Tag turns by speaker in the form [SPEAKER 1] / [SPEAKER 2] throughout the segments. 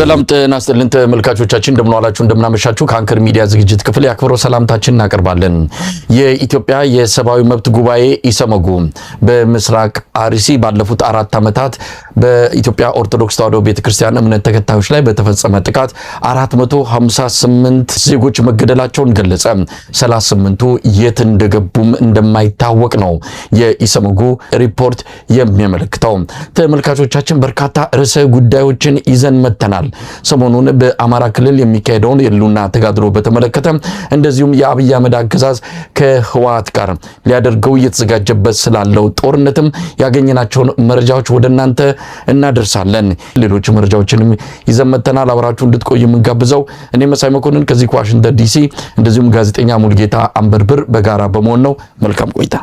[SPEAKER 1] ሰላም ጤና ይስጥልን ተመልካቾቻችን እንደምን ዋላችሁ እንደምን አመሻችሁ ከአንከር ሚዲያ ዝግጅት ክፍል ያክብሮ ሰላምታችንን እናቀርባለን። የኢትዮጵያ የሰብአዊ መብት ጉባኤ ኢሰመጉ በምስራቅ አርሲ ባለፉት 4 ዓመታት በኢትዮጵያ ኦርቶዶክስ ተዋሕዶ ቤተክርስቲያን እምነት ተከታዮች ላይ በተፈጸመ ጥቃት 458 ዜጎች መገደላቸውን ገለጸ። 38ቱ የት እንደገቡም እንደማይታወቅ ነው የኢሰመጉ ሪፖርት የሚያመለክተው። ተመልካቾቻችን በርካታ ርዕሰ ጉዳዮችን ይዘን መተናል። ሰሞኑን በአማራ ክልል የሚካሄደውን የሉና ተጋድሎ በተመለከተ እንደዚሁም የአብይ አህመድ አገዛዝ ከህወሓት ጋር ሊያደርገው እየተዘጋጀበት ስላለው ጦርነትም ያገኘናቸውን መረጃዎች ወደናንተ እናደርሳለን። ሌሎች መረጃዎችንም ይዘን መተናል። አብራችሁ እንድትቆዩ የምንጋብዘው እኔ መሳይ መኮንን ከዚህ ከዋሽንግተን ዲሲ እንደዚሁም ጋዜጠኛ ሙልጌታ አንበርብር በጋራ በመሆን ነው። መልካም ቆይታ።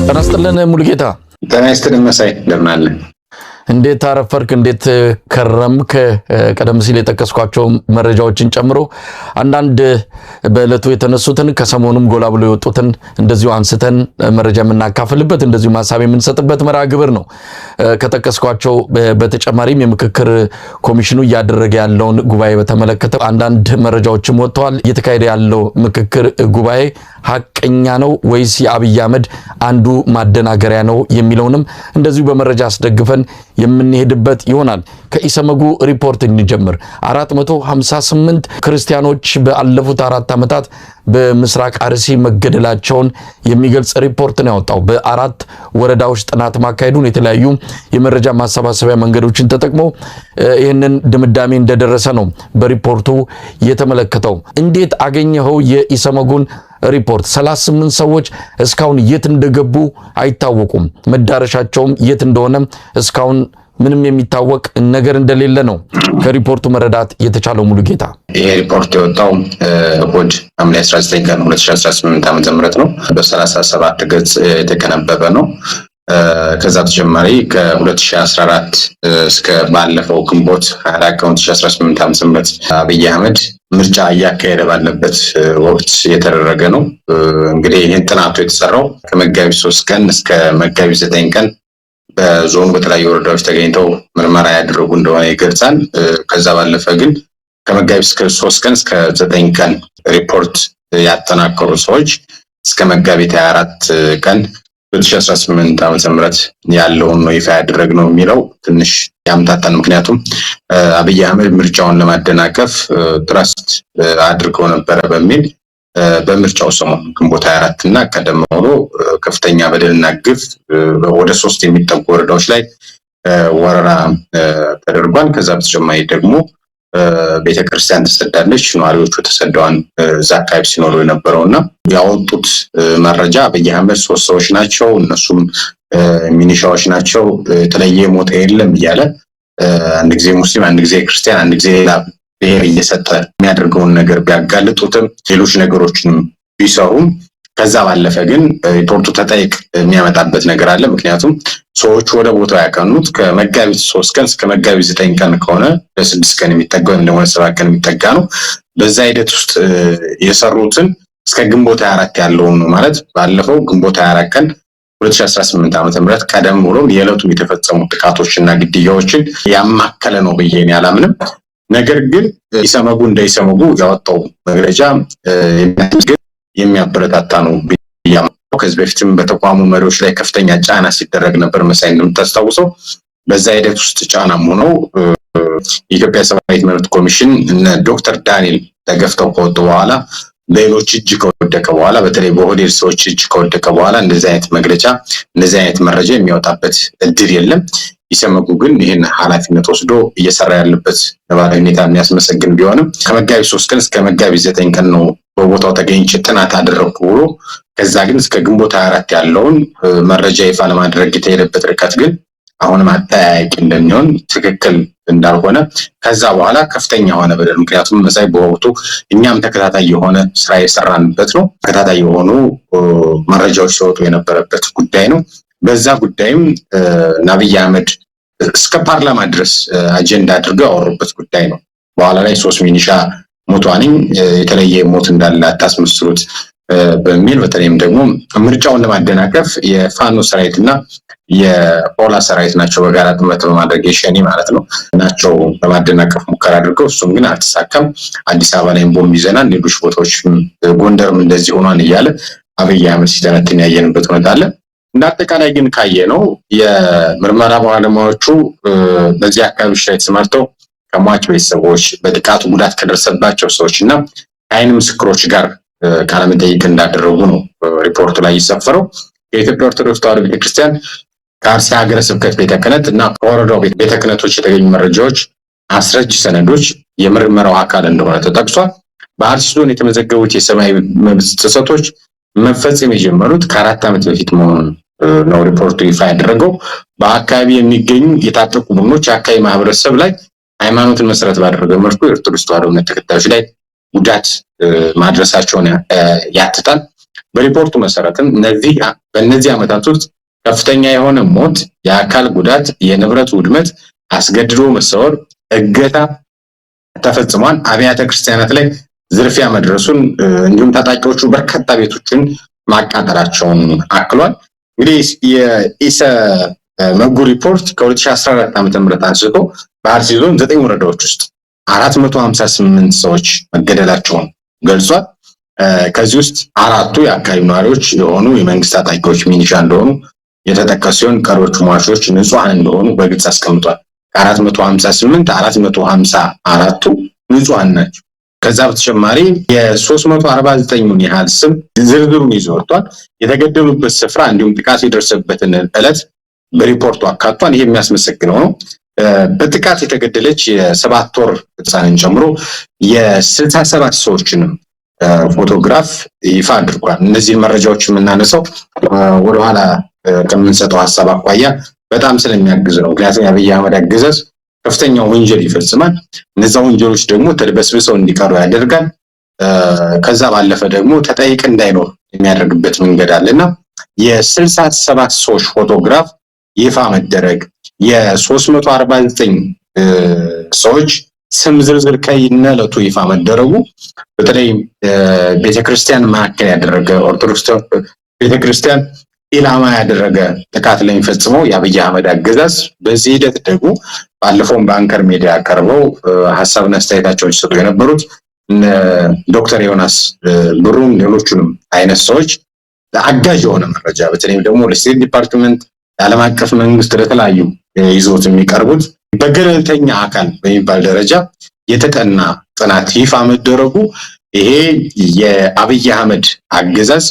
[SPEAKER 1] ተነስተልን ሙልጌታ።
[SPEAKER 2] ተነስተልን መሳይ እንደምን አለ?
[SPEAKER 1] እንዴት አረፈርክ? እንዴት ከረምክ? ቀደም ሲል የጠቀስኳቸው መረጃዎችን ጨምሮ አንዳንድ በእለቱ የተነሱትን ከሰሞኑም ጎላ ብሎ የወጡትን እንደዚሁ አንስተን መረጃ የምናካፍልበት እንደዚሁ ሐሳብ የምንሰጥበት መርሃ ግብር ነው። ከጠቀስኳቸው በተጨማሪም የምክክር ኮሚሽኑ እያደረገ ያለውን ጉባኤ በተመለከተ አንዳንድ መረጃዎችም ወጥተዋል። እየተካሄደ ያለው ምክክር ጉባኤ ሐቀኛ ነው ወይስ የአብይ አህመድ አንዱ ማደናገሪያ ነው የሚለውንም እንደዚሁ በመረጃ አስደግፈን የምንሄድበት ይሆናል። ከኢሰመጉ ሪፖርት እንጀምር። 458 ክርስቲያኖች ባለፉት 4 ዓመታት በምስራቅ አርሲ መገደላቸውን የሚገልጽ ሪፖርት ነው ያወጣው። በ4 ወረዳዎች ጥናት ማካሄዱን የተለያዩ የመረጃ ማሰባሰቢያ መንገዶችን ተጠቅሞ ይህንን ድምዳሜ እንደደረሰ ነው በሪፖርቱ የተመለከተው። እንዴት አገኘኸው የኢሰመጉን ሪፖርት? 38 ሰዎች እስካሁን የት እንደገቡ አይታወቁም። መዳረሻቸውም የት እንደሆነ እስካሁን ምንም የሚታወቅ ነገር እንደሌለ ነው ከሪፖርቱ መረዳት የተቻለው። ሙሉጌታ፣
[SPEAKER 2] ይሄ ሪፖርት የወጣው እሁድ ሐምሌ 19 ቀን 2018 ዓ.ም ነው። በ37 ገጽ የተቀነበበ ነው። ከዛ ተጨማሪ ከ2014 እስከ ባለፈው ግንቦት 24 ቀን 2018 ዓ.ም አብይ አህመድ ምርጫ እያካሄደ ባለበት ወቅት የተደረገ ነው። እንግዲህ ይህን ጥናቱ የተሰራው ከመጋቢት 3 ቀን እስከ መጋቢት 9 ቀን በዞኑ በተለያዩ ወረዳዎች ተገኝተው ምርመራ ያደረጉ እንደሆነ ይገልጻል። ከዛ ባለፈ ግን ከመጋቢት 3 ቀን እስከ 9 ቀን ሪፖርት ያጠናከሩ ሰዎች እስከ መጋቢት 24 ቀን 2018 ዓ.ም ያለውን ነው ይፋ ያደረግነው የሚለው ትንሽ ያምታታል። ምክንያቱም አብይ አህመድ ምርጫውን ለማደናቀፍ ትረስት አድርገው ነበረ በሚል በምርጫው ሰሞን ግንቦት 24 እና ቀደም ብሎ ከፍተኛ በደልና ግፍ ወደ 3 የሚጠጉ ወረዳዎች ላይ ወረራ ተደርጓል። ከዛ በተጨማሪ ደግሞ ቤተክርስቲያን ተሰዳለች፣ ነዋሪዎቹ ተሰደዋን እዛ አካባቢ ሲኖሩ የነበረውና ያወጡት መረጃ አብይ አህመድ 3 ሰዎች ናቸው፣ እነሱም ሚኒሻዎች ናቸው፣ የተለየ ሞት የለም እያለ አንድ ጊዜ ሙስሊም አንድ ጊዜ ክርስቲያን አንድ ጊዜ ሌላ ብሔር እየሰጠ የሚያደርገውን ነገር ቢያጋልጡትም ሌሎች ነገሮችን ቢሰሩም ከዛ ባለፈ ግን ሪፖርቱ ተጠይቅ የሚያመጣበት ነገር አለ። ምክንያቱም ሰዎች ወደ ቦታው ያቀኑት ከመጋቢት 3 ቀን እስከ መጋቢት 9 ቀን ከሆነ ለ6 ቀን የሚጠጋ ወይም ደግሞ 7 ቀን የሚጠጋ ነው። በዛ ሂደት ውስጥ የሰሩትን እስከ ግንቦት 24 ያለውን ነው ማለት ባለፈው ግንቦት 24 ቀን 2018 ዓ.ም ቀደም ብሎ የዕለቱ የተፈጸሙ ጥቃቶችና ግድያዎችን ያማከለ ነው ብዬ እኔ አላምንም። ነገር ግን ኢሰመጉ እንደ ኢሰመጉ ያወጣው መግለጫ የሚያበረታታ ነው ብያለሁ። ከዚህ በፊትም በተቋሙ መሪዎች ላይ ከፍተኛ ጫና ሲደረግ ነበር መሳይ እንደምታስታውሰው። በዛ ሂደት ውስጥ ጫናም ሆነው የኢትዮጵያ ሰብአዊ መብት ኮሚሽን እነ ዶክተር ዳንኤል ተገፍተው ከወጡ በኋላ ሌሎች እጅ ከወደቀ በኋላ በተለይ በኦህዴድ ሰዎች እጅ ከወደቀ በኋላ እንደዚህ አይነት መግለጫ እንደዚህ አይነት መረጃ የሚያወጣበት እድል የለም። ኢሰመጉ ግን ይህን ኃላፊነት ወስዶ እየሰራ ያለበት ነባራዊ ሁኔታ የሚያስመሰግን ቢሆንም ከመጋቢት 3 ቀን እስከ መጋቢት 9 ቀን ነው በቦታው ተገኝቼ ጥናት አደረኩ ብሎ ከዛ ግን እስከ ግንቦት 24 ያለውን መረጃ ይፋ ለማድረግ የተሄደበት ርቀት ግን አሁንም አጠያያቂ እንደሚሆን ትክክል እንዳልሆነ ከዛ በኋላ ከፍተኛ የሆነ በደል ምክንያቱም መሳይ በወቅቱ እኛም ተከታታይ የሆነ ስራ የሰራንበት ነው። ተከታታይ የሆኑ መረጃዎች ሲወጡ የነበረበት ጉዳይ ነው። በዛ ጉዳይም አብይ አህመድ እስከ ፓርላማ ድረስ አጀንዳ አድርገው ያወሩበት ጉዳይ ነው። በኋላ ላይ 3 ሚኒሻ ሞቷንኝ የተለየ ሞት እንዳለ አታስመስሉት በሚል በተለይም ደግሞ ምርጫውን ለማደናቀፍ የፋኖ ሰራዊትና የፖላ ሰራዊት ናቸው በጋራ ጥምረት በማድረግ የሸኒ ማለት ነው ናቸው በማደናቀፍ ሙከራ አድርገው እሱም ግን አልተሳካም። አዲስ አበባ ላይ ቦምብ ይዘናል፣ ሌሎች ቦታዎች ጎንደርም እንደዚህ ሆኗን እያለ አብይ አህመድ ሲተነትን ያየንበት ሁኔታ አለ። እንደ አጠቃላይ ግን ካየነው የምርመራ ባለሙያዎቹ በዚህ አካባቢ ላይ ተሰማርተው ከሟች ቤተሰቦች በጥቃቱ ጉዳት ከደረሰባቸው ሰዎች እና ከዓይን ምስክሮች ጋር ቃለ መጠይቅ እንዳደረጉ ነው ሪፖርቱ ላይ የሰፈረው። የኢትዮጵያ ኦርቶዶክስ ተዋሕዶ ቤተክርስቲያን ከአርሲ ሀገረ ስብከት ቤተ ክህነት እና ከወረዳው ቤተ ክህነቶች የተገኙ መረጃዎች፣ አስረጅ ሰነዶች የምርመራው አካል እንደሆነ ተጠቅሷል። በአርሲ ዞን የተመዘገቡት የሰብአዊ መብት ጥሰቶች መፈጸም የጀመሩት ከ4 ዓመት በፊት መሆኑን ነው ሪፖርቱ ይፋ ያደረገው። በአካባቢ የሚገኙ የታጠቁ ቡድኖች የአካባቢ ማህበረሰብ ላይ ሃይማኖትን መሰረት ባደረገ መልኩ የኦርቶዶክስ ተዋሕዶ እምነት ተከታዮች ላይ ጉዳት ማድረሳቸውን ያትታል። በሪፖርቱ መሰረትም በእነዚህ ዓመታት ውስጥ ከፍተኛ የሆነ ሞት፣ የአካል ጉዳት፣ የንብረት ውድመት፣ አስገድዶ መሰወር፣ እገታ ተፈጽሟል። አብያተ ክርስቲያናት ላይ ዝርፊያ መድረሱን እንዲሁም ታጣቂዎቹ በርካታ ቤቶችን ማቃጠላቸውን አክሏል። እንግዲህ የኢሰመጉ ሪፖርት ከ2014 ዓ.ም አንስቶ በአርሲ ዞን 9 ወረዳዎች ውስጥ 458 ሰዎች መገደላቸውን ገልጿል። ከዚህ ውስጥ 4ቱ የአካባቢ ነዋሪዎች የሆኑ የመንግስት ታጣቂዎች ሚኒሻ እንደሆኑ የተጠቀሱ ሲሆን ቀሪዎቹ ሟቾች ንጹሃን እንደሆኑ በግልጽ አስቀምጧል። ከ458 454ቱ ንጹሃን ናቸው። ከዛ በተጨማሪ የ349ን ያህል ስም ዝርዝሩን ይዞ ወጥቷል። የተገደሉበት ስፍራ እንዲሁም ጥቃት የደረሰበትን ዕለት በሪፖርቱ አካቷል። ይሄ የሚያስመሰግነው ነው። በጥቃት የተገደለች የ7 ወር ህፃንን ጨምሮ የ67 ሰዎችንም ፎቶግራፍ ይፋ አድርጓል። እነዚህ መረጃዎች የምናነሳው ወደኋላ ከምንሰጠው ሐሳብ አኳያ በጣም ስለሚያግዝ ነው። ምክንያቱም የአብይ አህመድ አገዛዝ ከፍተኛ ወንጀል ይፈጽማል። እነዛ ወንጀሎች ደግሞ ተደበስብሰው እንዲቀሩ ያደርጋል። ከዛ ባለፈ ደግሞ ተጠይቅ እንዳይኖር የሚያደርግበት መንገድ አለና የ67 ሰዎች ፎቶግራፍ ይፋ መደረግ፣ የ349 ሰዎች ስም ዝርዝር ከይነለቱ ይፋ መደረጉ በተለይ ቤተክርስቲያን ማዕከል ያደረገ ኦርቶዶክስ ቤተክርስቲያን ኢላማ ያደረገ ጥቃት ለሚፈጽመው የአብይ አህመድ አገዛዝ በዚህ ሂደት ደግሞ ባለፈው በአንከር ሚዲያ ቀርበው ሐሳብና አስተያየታቸውን ሲሰጡ የነበሩት ዶክተር ዮናስ ብሩም ሌሎቹንም አይነት ሰዎች አጋዥ የሆነ መረጃ በተለይም ደግሞ ለስቴት ዲፓርትመንት ለዓለም አቀፍ መንግስት ለተለያዩ ይዞት የሚቀርቡት በገለልተኛ አካል በሚባል ደረጃ የተጠና ጥናት ይፋ መደረጉ ይሄ የአብይ አህመድ አገዛዝ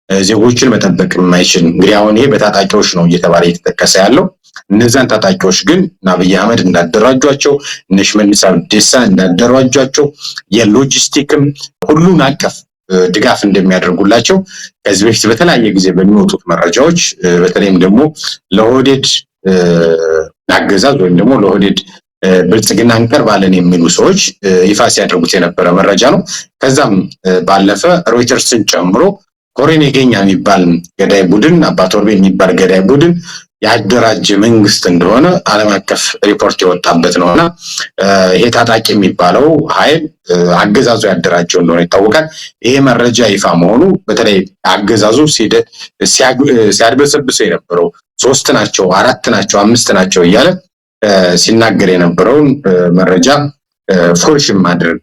[SPEAKER 2] ዜጎችን መጠበቅ የማይችል እንግዲህ አሁን ይሄ በታጣቂዎች ነው እየተባለ እየተጠቀሰ ያለው። እነዛን ታጣቂዎች ግን አብይ አህመድ እንዳደራጇቸው እነ ሽመልስ አብዲሳ እንዳደራጇቸው የሎጂስቲክም ሁሉን አቀፍ ድጋፍ እንደሚያደርጉላቸው ከዚህ በፊት በተለያየ ጊዜ በሚወጡት መረጃዎች በተለይም ደግሞ ለኦህዴድ አገዛዝ ወይም ደግሞ ለኦህዴድ ብልጽግና እንቀርባለን የሚሉ ሰዎች ይፋ ሲያደርጉት የነበረ መረጃ ነው። ከዛም ባለፈ ሮይተርስን ጨምሮ ኮሬን የገኛ የሚባል ገዳይ ቡድን አባ ቶርቤ የሚባል ገዳይ ቡድን ያደራጀ መንግስት እንደሆነ ዓለም አቀፍ ሪፖርት የወጣበት ነውና ይሄ ታጣቂ የሚባለው ኃይል አገዛዙ ያደራጀው እንደሆነ ይታወቃል። ይሄ መረጃ ይፋ መሆኑ በተለይ አገዛዙ ሲያድበሰብሰው የነበረው 3 ናቸው፣ 4 ናቸው፣ 5 ናቸው እያለ ሲናገር የነበረውን መረጃ ፎርሽም ማድረግ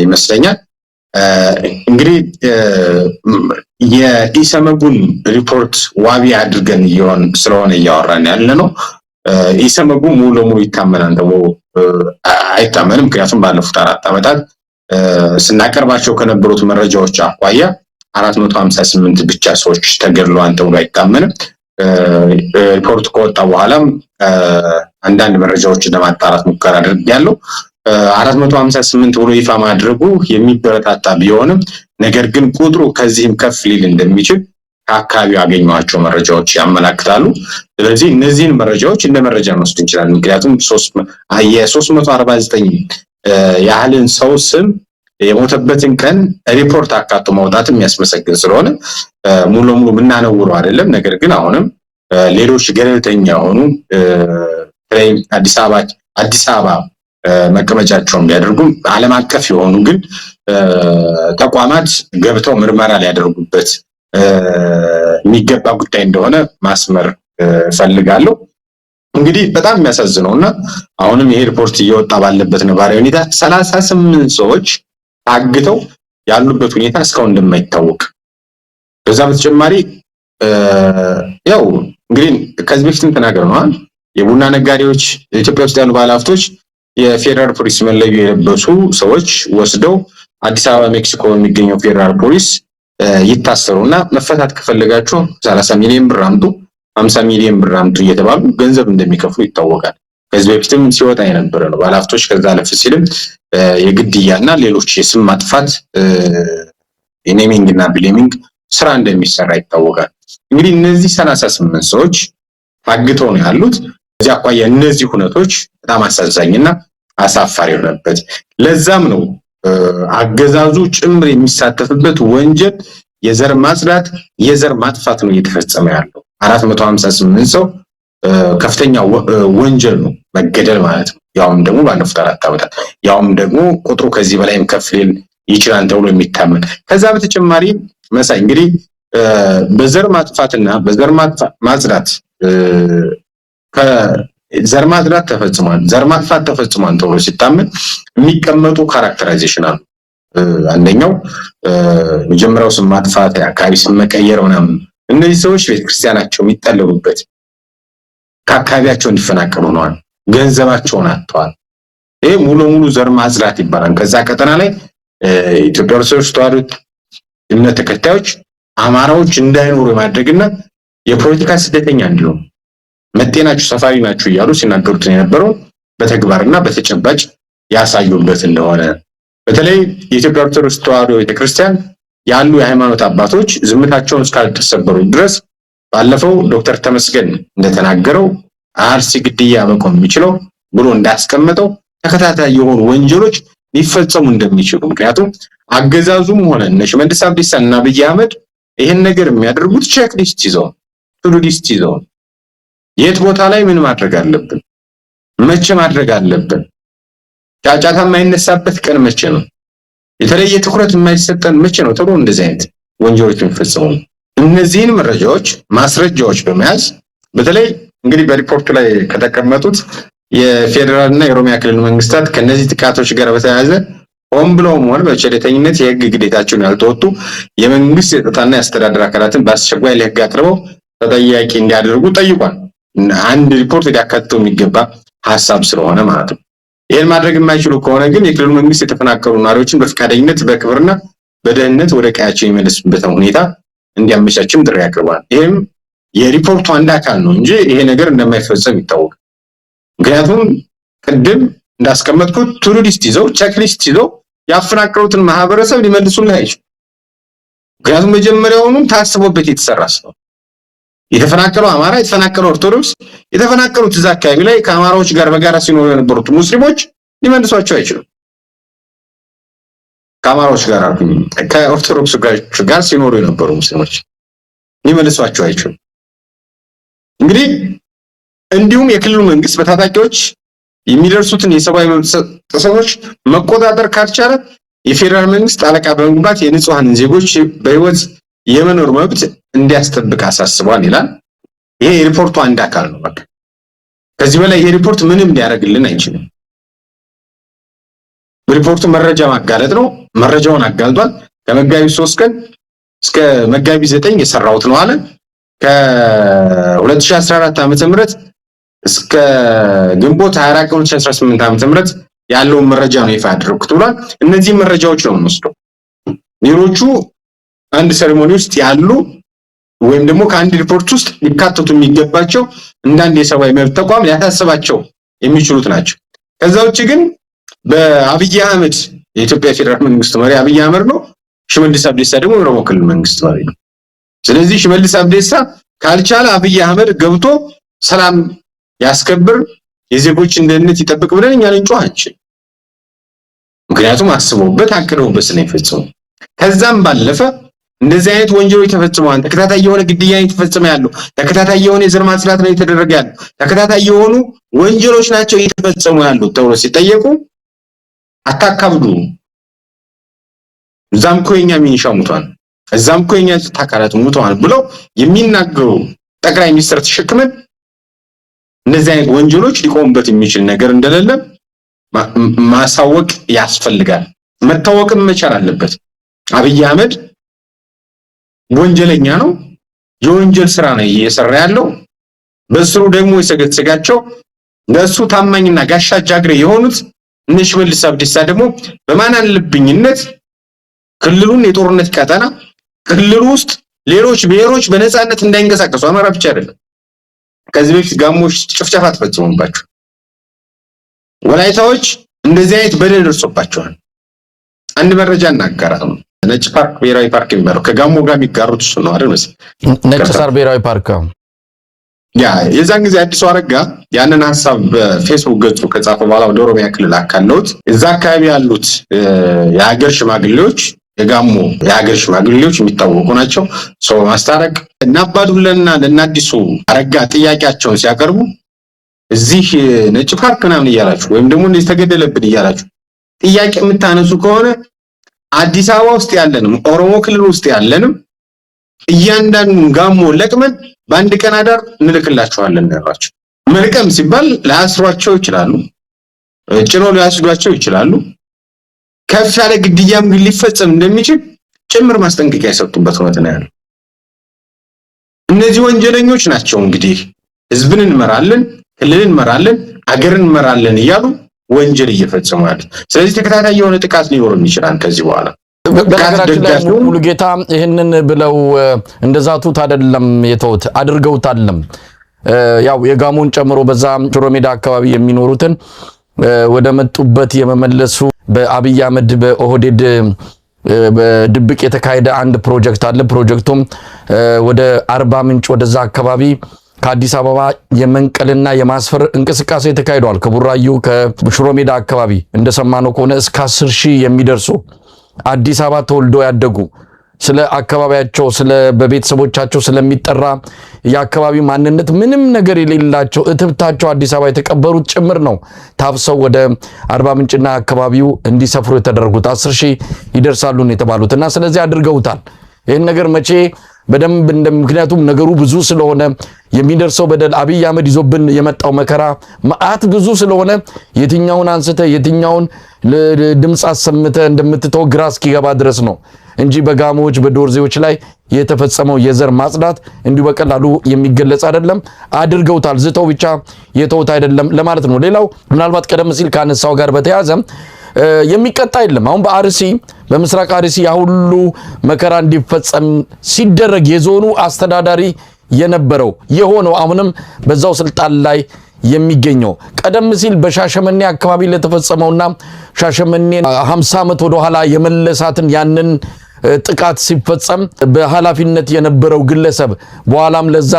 [SPEAKER 2] ይመስለኛል። እንግዲህ የኢሰመጉን ሪፖርት ዋቢ አድርገን ስለሆነ እያወራን ያለ ነው። ኢሰመጉ ሙሉ ለሙሉ ይታመናል ተብሎ አይታመንም። ምክንያቱም ባለፉት 4 ዓመታት ስናቀርባቸው ከነበሩት መረጃዎች አኳያ 458 ብቻ ሰዎች ተገድለዋል ተብሎ አይታመንም። ሪፖርት ከወጣ በኋላም አንዳንድ መረጃዎችን ለማጣራት ሙከራ አድርጌያለሁ። 458 ብሎ ይፋ ማድረጉ የሚበረታታ ቢሆንም ነገር ግን ቁጥሩ ከዚህም ከፍ ሊል እንደሚችል ከአካባቢው ያገኘኋቸው መረጃዎች ያመላክታሉ። ስለዚህ እነዚህን መረጃዎች እንደ መረጃ መውሰድ እንችላለን። ምክንያቱም የ349 ያህልን ሰው ስም የሞተበትን ቀን ሪፖርት አካቶ ማውጣት የሚያስመሰግን ስለሆነ ሙሉ ለሙሉ የምናነውረው አይደለም። ነገር ግን አሁንም ሌሎች ገለልተኛ የሆኑ አዲስ አበባ መቀመጫቸውን ቢያደርጉም ዓለም አቀፍ የሆኑ ግን ተቋማት ገብተው ምርመራ ሊያደርጉበት የሚገባ ጉዳይ እንደሆነ ማስመር ፈልጋለሁ። እንግዲህ በጣም የሚያሳዝነውና አሁንም ይሄ ሪፖርት እየወጣ ባለበት ነባራዊ ሁኔታ 38 ሰዎች ታግተው ያሉበት ሁኔታ እስካሁን እንደማይታወቅ፣ በዛ በተጨማሪ ያው እንግዲህ ከዚህ በፊትም ተናግረናል። የቡና ነጋዴዎች፣ ኢትዮጵያ ውስጥ ያሉ ባለሀብቶች የፌደራል ፖሊስ መለዮ የለበሱ ሰዎች ወስደው አዲስ አበባ ሜክሲኮ የሚገኘው ፌደራል ፖሊስ ይታሰሩና መፈታት ከፈለጋችሁ 30 ሚሊዮን ብር አምጡ፣ 50 ሚሊዮን ብር አምጡ እየተባሉ ገንዘብ እንደሚከፍሉ ይታወቃል። ከዚህ በፊትም ሲወጣ የነበረ ነው። ባለሀብቶች ከዛ አለፍ ሲልም የግድያና ሌሎች የስም ማጥፋት የኔሚንግ እና ብሌሚንግ ስራ እንደሚሰራ ይታወቃል። እንግዲህ እነዚህ 38 ሰዎች ታግተው ነው ያሉት። እዚያ አኳያ እነዚህ ሁነቶች በጣም አሳዛኝና አሳፋሪ የሆነበት ለዛም ነው አገዛዙ ጭምር የሚሳተፍበት ወንጀል የዘር ማጽዳት፣ የዘር ማጥፋት ነው እየተፈጸመ ያለው። 458 ሰው ከፍተኛ ወንጀል ነው መገደል ማለት ነው። ያውም ደግሞ ባለፉት 4 ዓመታት ያውም ደግሞ ቁጥሩ ከዚህ በላይም ከፍ ሊል ይችላል ተብሎ የሚታመን። ከዛ በተጨማሪ መሳይ እንግዲህ በዘር ማጥፋትና በዘር ማጽዳት ከዘር ማጽዳት ተፈጽሟል፣ ዘር ማጥፋት ተፈጽሟል ተብሎ ሲታመን የሚቀመጡ ካራክተራይዜሽን አሉ። አንደኛው መጀመሪያው ስም ማጥፋት፣ የአካባቢ ስም መቀየር ምናምን። እነዚህ ሰዎች ቤተክርስቲያናቸው የሚጠለሉበት ከአካባቢያቸው እንዲፈናቀሉ ሆነዋል፣ ገንዘባቸውን አጥተዋል። ይሄ ሙሉ ሙሉ ዘር ማጽዳት ይባላል። ከዛ ቀጠና ላይ ኢትዮጵያ ኦርቶዶክስ ተዋሕዶ እምነት ተከታዮች አማራዎች እንዳይኖሩ የማድረግና የፖለቲካ ስደተኛ እንዲሆኑ መጤናችሁ ሰፋሪ ናችሁ እያሉ ሲናገሩት የነበረው በተግባርና በተጨባጭ ያሳዩበት እንደሆነ በተለይ የኢትዮጵያ ኦርቶዶክስ ተዋሕዶ ቤተክርስቲያን ያሉ የሃይማኖት አባቶች ዝምታቸውን እስካልተሰበሩ ድረስ ባለፈው ዶክተር ተመስገን እንደተናገረው አርሲ ግድያ መቆም የሚችለው ብሎ እንዳስቀመጠው ተከታታይ የሆኑ ወንጀሎች ሊፈጸሙ እንደሚችሉ፣ ምክንያቱም አገዛዙም ሆነ እነ ሽመልስ አብዲሳ እና አብይ አህመድ ይሄን ነገር የሚያደርጉት ቼክ ሊስት ይዘው ቱ-ዱ ሊስት ይዘው የት ቦታ ላይ ምን ማድረግ አለብን፣ መቼ ማድረግ አለብን፣ ጫጫታ የማይነሳበት ቀን መቼ ነው፣ የተለየ ትኩረት የማይሰጠን መቼ ነው ተብሎ እንደዚህ አይነት ወንጀሎች የሚፈጸሙ። እነዚህን መረጃዎች ማስረጃዎች በመያዝ በተለይ እንግዲህ በሪፖርቱ ላይ ከተቀመጡት የፌደራልና የኦሮሚያ ክልል መንግስታት ከነዚህ ጥቃቶች ጋር በተያያዘ ሆን ብለውም ሆነ በቸልተኝነት የህግ ግዴታቸውን ያልተወጡ የመንግስት የጸጥታና የአስተዳደር አካላትን በአስቸኳይ ለህግ አቅርበው ተጠያቂ እንዲያደርጉ ጠይቋል። አንድ ሪፖርት ሊያካትተው የሚገባ ሀሳብ ስለሆነ ማለት ነው። ይህን ማድረግ የማይችሉ ከሆነ ግን የክልሉ መንግስት የተፈናቀሉ ነዋሪዎችን በፈቃደኝነት በክብርና በደህንነት ወደ ቀያቸው የሚመልሱበትን ሁኔታ እንዲያመቻችም ጥሪ አቅርቧል። ይህም የሪፖርቱ አንድ አካል ነው እንጂ ይሄ ነገር እንደማይፈጸም ይታወቃል። ምክንያቱም ቅድም እንዳስቀመጥኩት ቱ-ዱ ሊስት ይዘው ቼክ ሊስት ይዘው ያፈናቀሉትን ማህበረሰብ ሊመልሱልህ አይችሉም። ምክንያቱም መጀመሪያውኑም ታስቦበት የተሰራ ነው። የተፈናቀለው አማራ፣ የተፈናቀለው ኦርቶዶክስ፣ የተፈናቀሉት እዛ አካባቢ ላይ ከአማራዎች ጋር በጋራ ሲኖሩ የነበሩት ሙስሊሞች ሊመልሷቸው አይችሉም። ከአማራዎች ጋር ከኦርቶዶክስ ጋር ሲኖሩ የነበሩ ሙስሊሞች ሊመልሷቸው አይችሉም። እንግዲህ እንዲሁም የክልሉ መንግስት በታጣቂዎች የሚደርሱትን የሰብአዊ መብት ጥሰቶች መቆጣጠር ካልቻለ የፌደራል መንግስት ጣልቃ በመግባት የንጹሃን ዜጎች በህይወት የመኖር መብት እንዲያስጠብቅ አሳስቧል ይላል። ይሄ የሪፖርቱ አንድ አካል ነው። በቃ ከዚህ በላይ ይሄ ሪፖርት ምንም ሊያደርግልን አይችልም። ሪፖርቱ መረጃ ማጋለጥ ነው። መረጃውን አጋልጧል። ከመጋቢት 3 ቀን እስከ መጋቢት 9 የሰራሁት ነው አለ። ከ2014 ዓ.ም እስከ ግንቦት 24 ቀን 2018 ዓ.ም ያለውን መረጃ ነው ይፋ ያደረኩት ብሏል። እነዚህ መረጃዎች ነው የምንወስደው። ሌሎቹ አንድ ሴሬሞኒ ውስጥ ያሉ ወይም ደግሞ ከአንድ ሪፖርት ውስጥ ሊካተቱ የሚገባቸው እንዳንድ የሰብአዊ መብት ተቋም ሊያሳስባቸው የሚችሉት ናቸው። ከዛ ውጭ ግን በአብይ አህመድ የኢትዮጵያ ፌደራል መንግስት መሪ አብይ አህመድ ነው። ሽመልስ አብዲሳ ደግሞ የኦሮሞ ክልል መንግስት መሪ ነው። ስለዚህ ሽመልስ አብዲሳ ካልቻለ አብይ አህመድ ገብቶ ሰላም ያስከብር፣ የዜጎችን ደህንነት ይጠብቅ ብለን እኛ ልንጮህ አንችልም። ምክንያቱም አስበውበት አቅደውበት ስለሚፈጽሙ። ከዛም ባለፈ እንደዚህ አይነት ወንጀሎች ተፈጽመዋል። ተከታታይ የሆነ ግድያ የተፈጸመ ያለው፣ ተከታታይ የሆነ የዘር ማጽዳት ነው የተደረገ ያለው፣ ተከታታይ የሆኑ ወንጀሎች ናቸው እየተፈጸሙ ያሉት ተብሎ ሲጠየቁ አታካብዱ፣ እዛም እኮ የኛ ሚኒሻ ሙቷል፣ እዛም እኮ የኛ አካላት ሙተዋል ብለው የሚናገሩ ጠቅላይ ሚኒስትር ተሸክመን እንደዚህ አይነት ወንጀሎች ሊቆሙበት የሚችል ነገር እንደሌለ ማሳወቅ ያስፈልጋል። መታወቅም መቻል አለበት። አብይ አህመድ ወንጀለኛ ነው። የወንጀል ስራ ነው እየሰራ ያለው። በስሩ ደግሞ የሰገሰጋቸው ለሱ ታማኝና ጋሻ ጃግሬ የሆኑት እነ ሽመልስ አብዲሳ ደግሞ በማን አለብኝነት ክልሉን የጦርነት ቀጠና ክልሉ ውስጥ ሌሎች ብሔሮች በነፃነት እንዳይንቀሳቀሱ አማራ ብቻ አይደለም፣ ከዚህ በፊት ጋሞች ጭፍጨፋ ተፈጽሞባቸው ወላይታዎች እንደዚህ አይነት በደል ደርሶባቸዋል። አንድ መረጃ እናጋራለን። ነጭ ፓርክ ብሔራዊ ፓርክ የሚባለው ከጋሞ ጋር የሚጋሩት እሱ ነው አይደል?
[SPEAKER 1] ነጭ ሳር ብሔራዊ ፓርክ
[SPEAKER 2] ያ የዛን ጊዜ አዲሱ አረጋ ያንን ሐሳብ በፌስቡክ ገጹ ከጻፈ በኋላ ወደ ኦሮሚያ ክልል አካለውት እዛ አካባቢ ያሉት የሀገር ሽማግሌዎች የጋሞ የሀገር ሽማግሌዎች የሚታወቁ ናቸው። ሰው ማስታረቅ እና አባዱለና ለናዲሱ አረጋ ጥያቄያቸውን ሲያቀርቡ እዚህ ነጭ ፓርክ ምናምን እያላችሁ ወይም ደግሞ እንደዚህ ተገደለብን እያላችሁ ጥያቄ የምታነሱ ከሆነ አዲስ አበባ ውስጥ ያለንም ኦሮሞ ክልል ውስጥ ያለንም እያንዳንዱን ጋሞ ለቅመን በአንድ ቀን አዳር እንልክላችኋለን ያሏቸው። መልቀም ሲባል ላስሯቸው ይችላሉ፣ ጭኖ ሊያስዷቸው ይችላሉ። ከፍ ያለ ግድያም ሊፈጸም እንደሚችል ጭምር ማስጠንቀቂያ የሰጡበት ሁኔታ ነው ያለው። እነዚህ ወንጀለኞች ናቸው እንግዲህ ህዝብን እንመራለን፣ ክልልን እንመራለን፣ አገርን እንመራለን እያሉ ወንጀል እየፈጸሙ ያሉት። ስለዚህ ተከታታይ የሆነ ጥቃት ሊኖርም ይችላል ከዚህ በኋላ።
[SPEAKER 1] በነገራችን ላይ ሙሉጌታ ይህንን ብለው እንደዛቱት አይደለም የተውት አድርገውታልም። ያው የጋሞን ጨምሮ በዛ ሽሮ ሜዳ አካባቢ የሚኖሩትን ወደ መጡበት የመመለሱ በአብይ አህመድ በኦህዴድ በድብቅ የተካሄደ አንድ ፕሮጀክት አለ። ፕሮጀክቱም ወደ አርባ ምንጭ ወደዛ አካባቢ ከአዲስ አበባ የመንቀልና የማስፈር እንቅስቃሴ ተካሂዷል። ከቡራዩ ከሽሮ ሜዳ አካባቢ እንደሰማነው ከሆነ እስከ 10,000 የሚደርሱ አዲስ አበባ ተወልዶ ያደጉ ስለ አካባቢያቸው ስለ በቤተሰቦቻቸው ስለሚጠራ የአካባቢ ማንነት ምንም ነገር የሌላቸው እትብታቸው አዲስ አበባ የተቀበሩት ጭምር ነው ታፍሰው ወደ አርባ ምንጭና አካባቢው እንዲሰፍሩ የተደረጉት 10,000 ይደርሳሉ ነው የተባሉትና ስለዚህ አድርገውታል። ይሄን ነገር መቼ በደንብ ምክንያቱም ነገሩ ብዙ ስለሆነ የሚደርሰው በደል አብይ አህመድ ይዞብን የመጣው መከራ ማአት ብዙ ስለሆነ የትኛውን አንስተ የትኛውን ድምጽ አሰምተ እንደምትተው ግራ እስኪገባ ድረስ ነው እንጂ በጋሞች በዶርዜዎች ላይ የተፈጸመው የዘር ማጽዳት እንዲሁ በቀላሉ የሚገለጽ አይደለም። አድርገውታል። ዝተው ብቻ የተውት አይደለም ለማለት ነው። ሌላው ምናልባት ቀደም ሲል ካነሳው ጋር በተያያዘ የሚቀጣ አይደለም። አሁን በአርሲ በምስራቅ አርሲ ያሁሉ መከራ እንዲፈጸም ሲደረግ የዞኑ አስተዳዳሪ የነበረው የሆነው አሁንም በዛው ስልጣን ላይ የሚገኘው ቀደም ሲል በሻሸመኔ አካባቢ ለተፈጸመውና ሻሸመኔ 50 ዓመት ወደ ኋላ የመለሳትን ያንን ጥቃት ሲፈጸም በኃላፊነት የነበረው ግለሰብ በኋላም ለዛ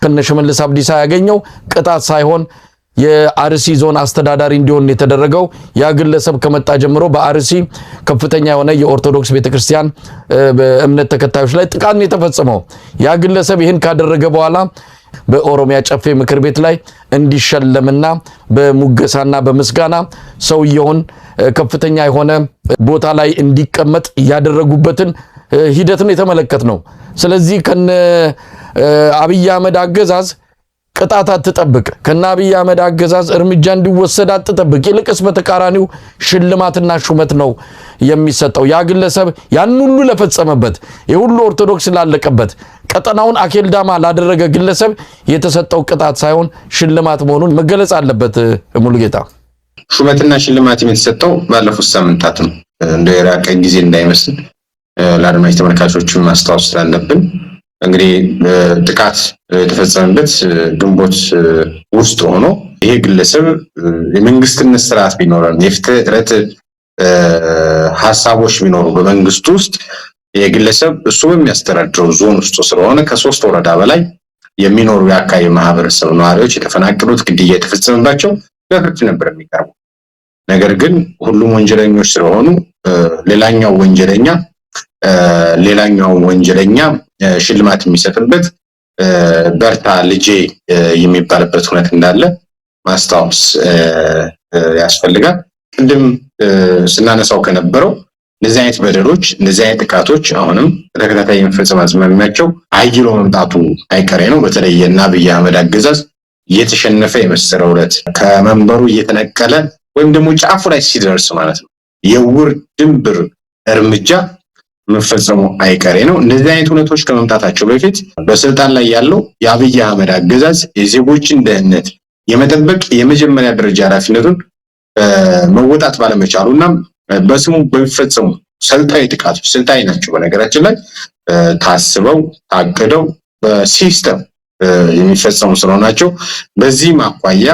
[SPEAKER 1] ከነሽመልስ አብዲሳ ያገኘው ቅጣት ሳይሆን የአርሲ ዞን አስተዳዳሪ እንዲሆን የተደረገው ያ ግለሰብ ከመጣ ጀምሮ በአርሲ ከፍተኛ የሆነ የኦርቶዶክስ ቤተክርስቲያን በእምነት ተከታዮች ላይ ጥቃት የተፈጸመው ያ ግለሰብ ይህን ካደረገ በኋላ በኦሮሚያ ጨፌ ምክር ቤት ላይ እንዲሸለምና በሙገሳና በምስጋና ሰውየውን ከፍተኛ የሆነ ቦታ ላይ እንዲቀመጥ ያደረጉበትን ሂደትን የተመለከትነው። ስለዚህ ከነ አብይ አህመድ አገዛዝ ቅጣት አትጠብቅ፣ ከነ አብይ አህመድ አገዛዝ እርምጃ እንዲወሰድ አትጠብቅ። ይልቅስ በተቃራኒው ሽልማትና ሹመት ነው የሚሰጠው። ያ ግለሰብ ያን ሁሉ ለፈጸመበት የሁሉ ኦርቶዶክስ ላለቀበት ቀጠናውን አኬልዳማ ላደረገ ግለሰብ የተሰጠው ቅጣት ሳይሆን ሽልማት መሆኑን መገለጽ አለበት። ሙሉጌታ
[SPEAKER 2] ሹመትና ሽልማት የተሰጠው ባለፉት ሳምንታት ነው። እንደ የራቀ ጊዜ እንዳይመስል ለአድማጭ ተመልካቾችን ማስታወስ ስላለብን እንግዲህ ጥቃት የተፈጸመበት ግንቦት ውስጥ ሆኖ ይሄ ግለሰብ የመንግስትነት ስርዓት ቢኖረን የፍትህ ርትዕ ሐሳቦች ቢኖሩ በመንግስት ውስጥ የግለሰብ እሱ በሚያስተዳድረው ዞን ውስጥ ስለሆነ ከ3 ወረዳ በላይ የሚኖሩ የአካባቢ ማህበረሰብ ነዋሪዎች የተፈናቀሉት ግድያ የተፈጸመባቸው ለፍርድ ነበር የሚቀርቡ። ነገር ግን ሁሉም ወንጀለኞች ስለሆኑ ሌላኛው ወንጀለኛ ሌላኛው ወንጀለኛ ሽልማት የሚሰጥበት በርታ ልጄ የሚባልበት ሁኔታ እንዳለ ማስታወስ ያስፈልጋል። ቅድም ስናነሳው ከነበረው እነዚህ አይነት በደሎች እነዚህ አይነት ጥቃቶች አሁንም በተከታታይ የመፈጸም አዝማሚያቸው አይሎ መምጣቱ አይቀሬ ነው። በተለይ የአብይ አህመድ አገዛዝ እየተሸነፈ የመሰለው ዕለት ከመንበሩ እየተነቀለ ወይም ደግሞ ጫፉ ላይ ሲደርስ ማለት ነው የውር ድንብር እርምጃ መፈጸሙ አይቀሬ ነው። እንደዚህ አይነት ሁኔታዎች ከመምጣታቸው በፊት በስልጣን ላይ ያለው የአብይ አህመድ አገዛዝ የዜጎችን ደህንነት የመጠበቅ የመጀመሪያ ደረጃ ኃላፊነቱን መወጣት ባለመቻሉና በስሙ በሚፈጸሙ ስልታዊ ጥቃቶች ስልታዊ ናቸው በነገራችን ላይ ታስበው ታቅደው በሲስተም የሚፈጸሙ ስለሆናቸው በዚህም አኳያ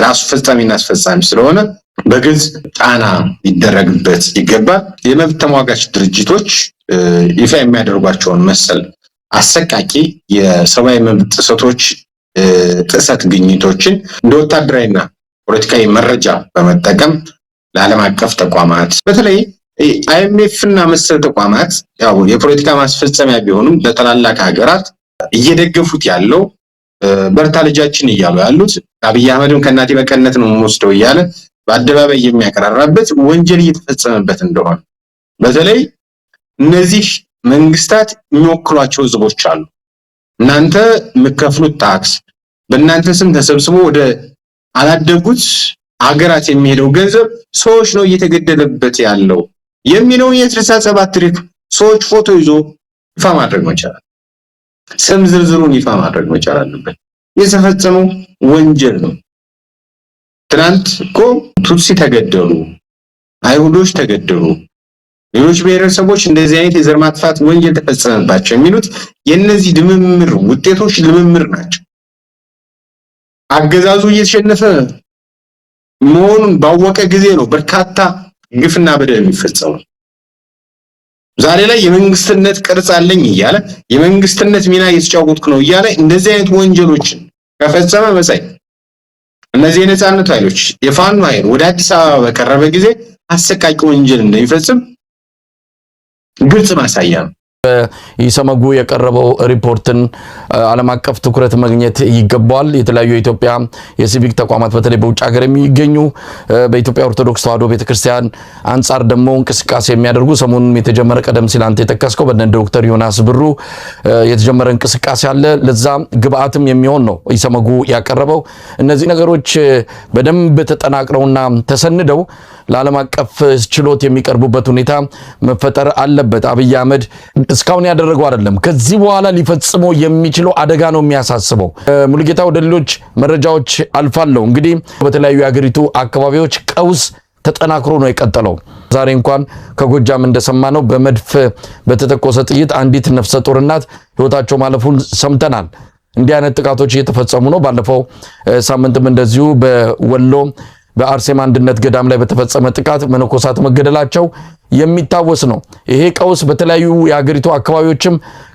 [SPEAKER 2] ራሱ ፈጻሚና አስፈጻሚ ስለሆነ በግልጽ ጫና ሊደረግበት ይገባል። የመብት ተሟጋች ድርጅቶች ይፋ የሚያደርጓቸውን መሰል አሰቃቂ የሰብአዊ መብት ጥሰቶች ጥሰት ግኝቶችን እንደ ወታደራዊና ፖለቲካዊ መረጃ በመጠቀም ለዓለም አቀፍ ተቋማት በተለይ አይኤምኤፍ እና መሰል ተቋማት ያው የፖለቲካ ማስፈጸሚያ ቢሆኑም ለተላላቅ ሀገራት እየደገፉት ያለው በርታ ልጃችን እያሉ ያሉት አብይ አህመድም ከእናቴ መቀነት ነው የምወስደው እያለ በአደባባይ የሚያቀራራበት ወንጀል እየተፈጸመበት እንደሆነ በተለይ እነዚህ መንግስታት የሚወክሏቸው ህዝቦች አሉ። እናንተ የምትከፍሉት ታክስ በእናንተ ስም ተሰብስቦ ወደ አላደጉት ሀገራት የሚሄደው ገንዘብ ሰዎች ነው እየተገደለበት ያለው የሚለውን የ67 ሰዎች ፎቶ ይዞ ይፋ ማድረግ መቻል፣ ስም ዝርዝሩን ይፋ ማድረግ መቻል አለበት። የተፈጸመው ወንጀል ነው። ትናንት እኮ ቱትሲ ተገደሉ፣ አይሁዶች ተገደሉ፣ ሌሎች ብሔረሰቦች እንደዚህ አይነት የዘር ማጥፋት ወንጀል ተፈጸመባቸው የሚሉት የነዚህ ድምምር ውጤቶች ልምምር ናቸው። አገዛዙ እየተሸነፈ መሆኑን ባወቀ ጊዜ ነው በርካታ ግፍና በደል የሚፈጸመው። ዛሬ ላይ የመንግስትነት ቅርጽ አለኝ እያለ የመንግስትነት ሚና እየተጫወትኩ ነው እያለ እንደዚህ አይነት ወንጀሎችን ከፈጸመ መሳይ እነዚህ የነጻነት ኃይሎች የፋኖ ኃይል ወደ አዲስ አበባ በቀረበ ጊዜ አሰቃቂ ወንጀል እንደሚፈጽም ግልጽ ማሳያ ነው።
[SPEAKER 1] ኢሰመጉ የቀረበው ሪፖርትን ዓለም አቀፍ ትኩረት ማግኘት ይገባዋል። የተለያዩ የኢትዮጵያ የሲቪክ ተቋማት በተለይ በውጭ ሀገር የሚገኙ በኢትዮጵያ ኦርቶዶክስ ተዋሕዶ ቤተክርስቲያን አንጻር ደግሞ እንቅስቃሴ የሚያደርጉ ሰሞኑን የተጀመረ ቀደም ሲል አንተ የጠቀስከው በእነ ዶክተር ዮናስ ብሩ የተጀመረ እንቅስቃሴ አለ። ለዛ ግብአትም የሚሆን ነው ኢሰመጉ ያቀረበው። እነዚህ ነገሮች በደንብ ተጠናቅረውና ተሰንደው ለዓለም አቀፍ ችሎት የሚቀርቡበት ሁኔታ መፈጠር አለበት። አብይ አህመድ እስካሁን ያደረገው አይደለም፣ ከዚህ በኋላ ሊፈጽመው የሚችለው አደጋ ነው የሚያሳስበው። ሙሉጌታ ወደ ሌሎች መረጃዎች አልፋለሁ። እንግዲህ በተለያዩ የሀገሪቱ አካባቢዎች ቀውስ ተጠናክሮ ነው የቀጠለው። ዛሬ እንኳን ከጎጃም እንደሰማነው በመድፍ በተተኮሰ ጥይት አንዲት ነፍሰ ጡር እናት ህይወታቸው ማለፉን ሰምተናል። እንዲህ አይነት ጥቃቶች እየተፈጸሙ ነው። ባለፈው ሳምንትም እንደዚሁ በወሎ በአርሴማ አንድነት ገዳም ላይ በተፈጸመ ጥቃት መነኮሳት መገደላቸው የሚታወስ ነው። ይሄ ቀውስ በተለያዩ የሀገሪቱ አካባቢዎችም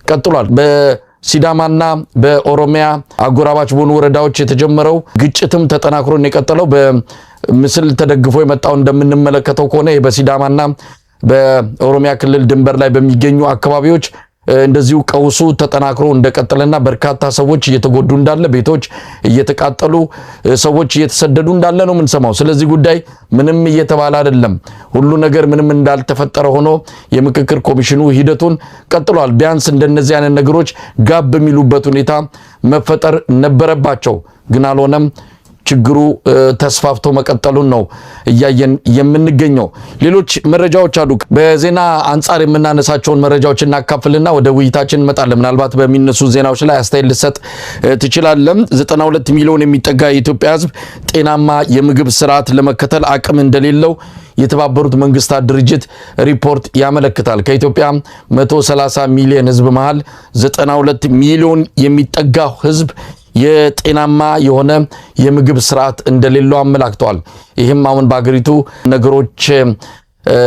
[SPEAKER 1] ቀጥሏል። በሲዳማና በኦሮሚያ አጎራባች በሆኑ ወረዳዎች የተጀመረው ግጭትም ተጠናክሮ የቀጠለው በምስል ተደግፎ የመጣው እንደምንመለከተው ከሆነ በሲዳማና በኦሮሚያ ክልል ድንበር ላይ በሚገኙ አካባቢዎች እንደዚሁ ቀውሱ ተጠናክሮ እንደቀጠለና በርካታ ሰዎች እየተጎዱ እንዳለ፣ ቤቶች እየተቃጠሉ፣ ሰዎች እየተሰደዱ እንዳለ ነው የምንሰማው። ስለዚህ ጉዳይ ምንም እየተባለ አይደለም። ሁሉ ነገር ምንም እንዳልተፈጠረ ሆኖ የምክክር ኮሚሽኑ ሂደቱን ቀጥሏል። ቢያንስ እንደነዚህ አይነት ነገሮች ጋብ የሚሉበት ሁኔታ መፈጠር ነበረባቸው፣ ግን አልሆነም። ችግሩ ተስፋፍቶ መቀጠሉን ነው እያየን የምንገኘው። ሌሎች መረጃዎች አሉ። በዜና አንጻር የምናነሳቸውን መረጃዎች እናካፍልና ወደ ውይይታችን እንመጣለን። ምናልባት በሚነሱ ዜናዎች ላይ አስተያየት ልሰጥ ትችላለህ። 92 ሚሊዮን የሚጠጋ የኢትዮጵያ ሕዝብ ጤናማ የምግብ ስርዓት ለመከተል አቅም እንደሌለው የተባበሩት መንግስታት ድርጅት ሪፖርት ያመለክታል። ከኢትዮጵያ 130 ሚሊዮን ሕዝብ መሃል 92 ሚሊዮን የሚጠጋው ሕዝብ የጤናማ የሆነ የምግብ ስርዓት እንደሌለው አመላክቷል። ይህም አሁን በአገሪቱ ነገሮች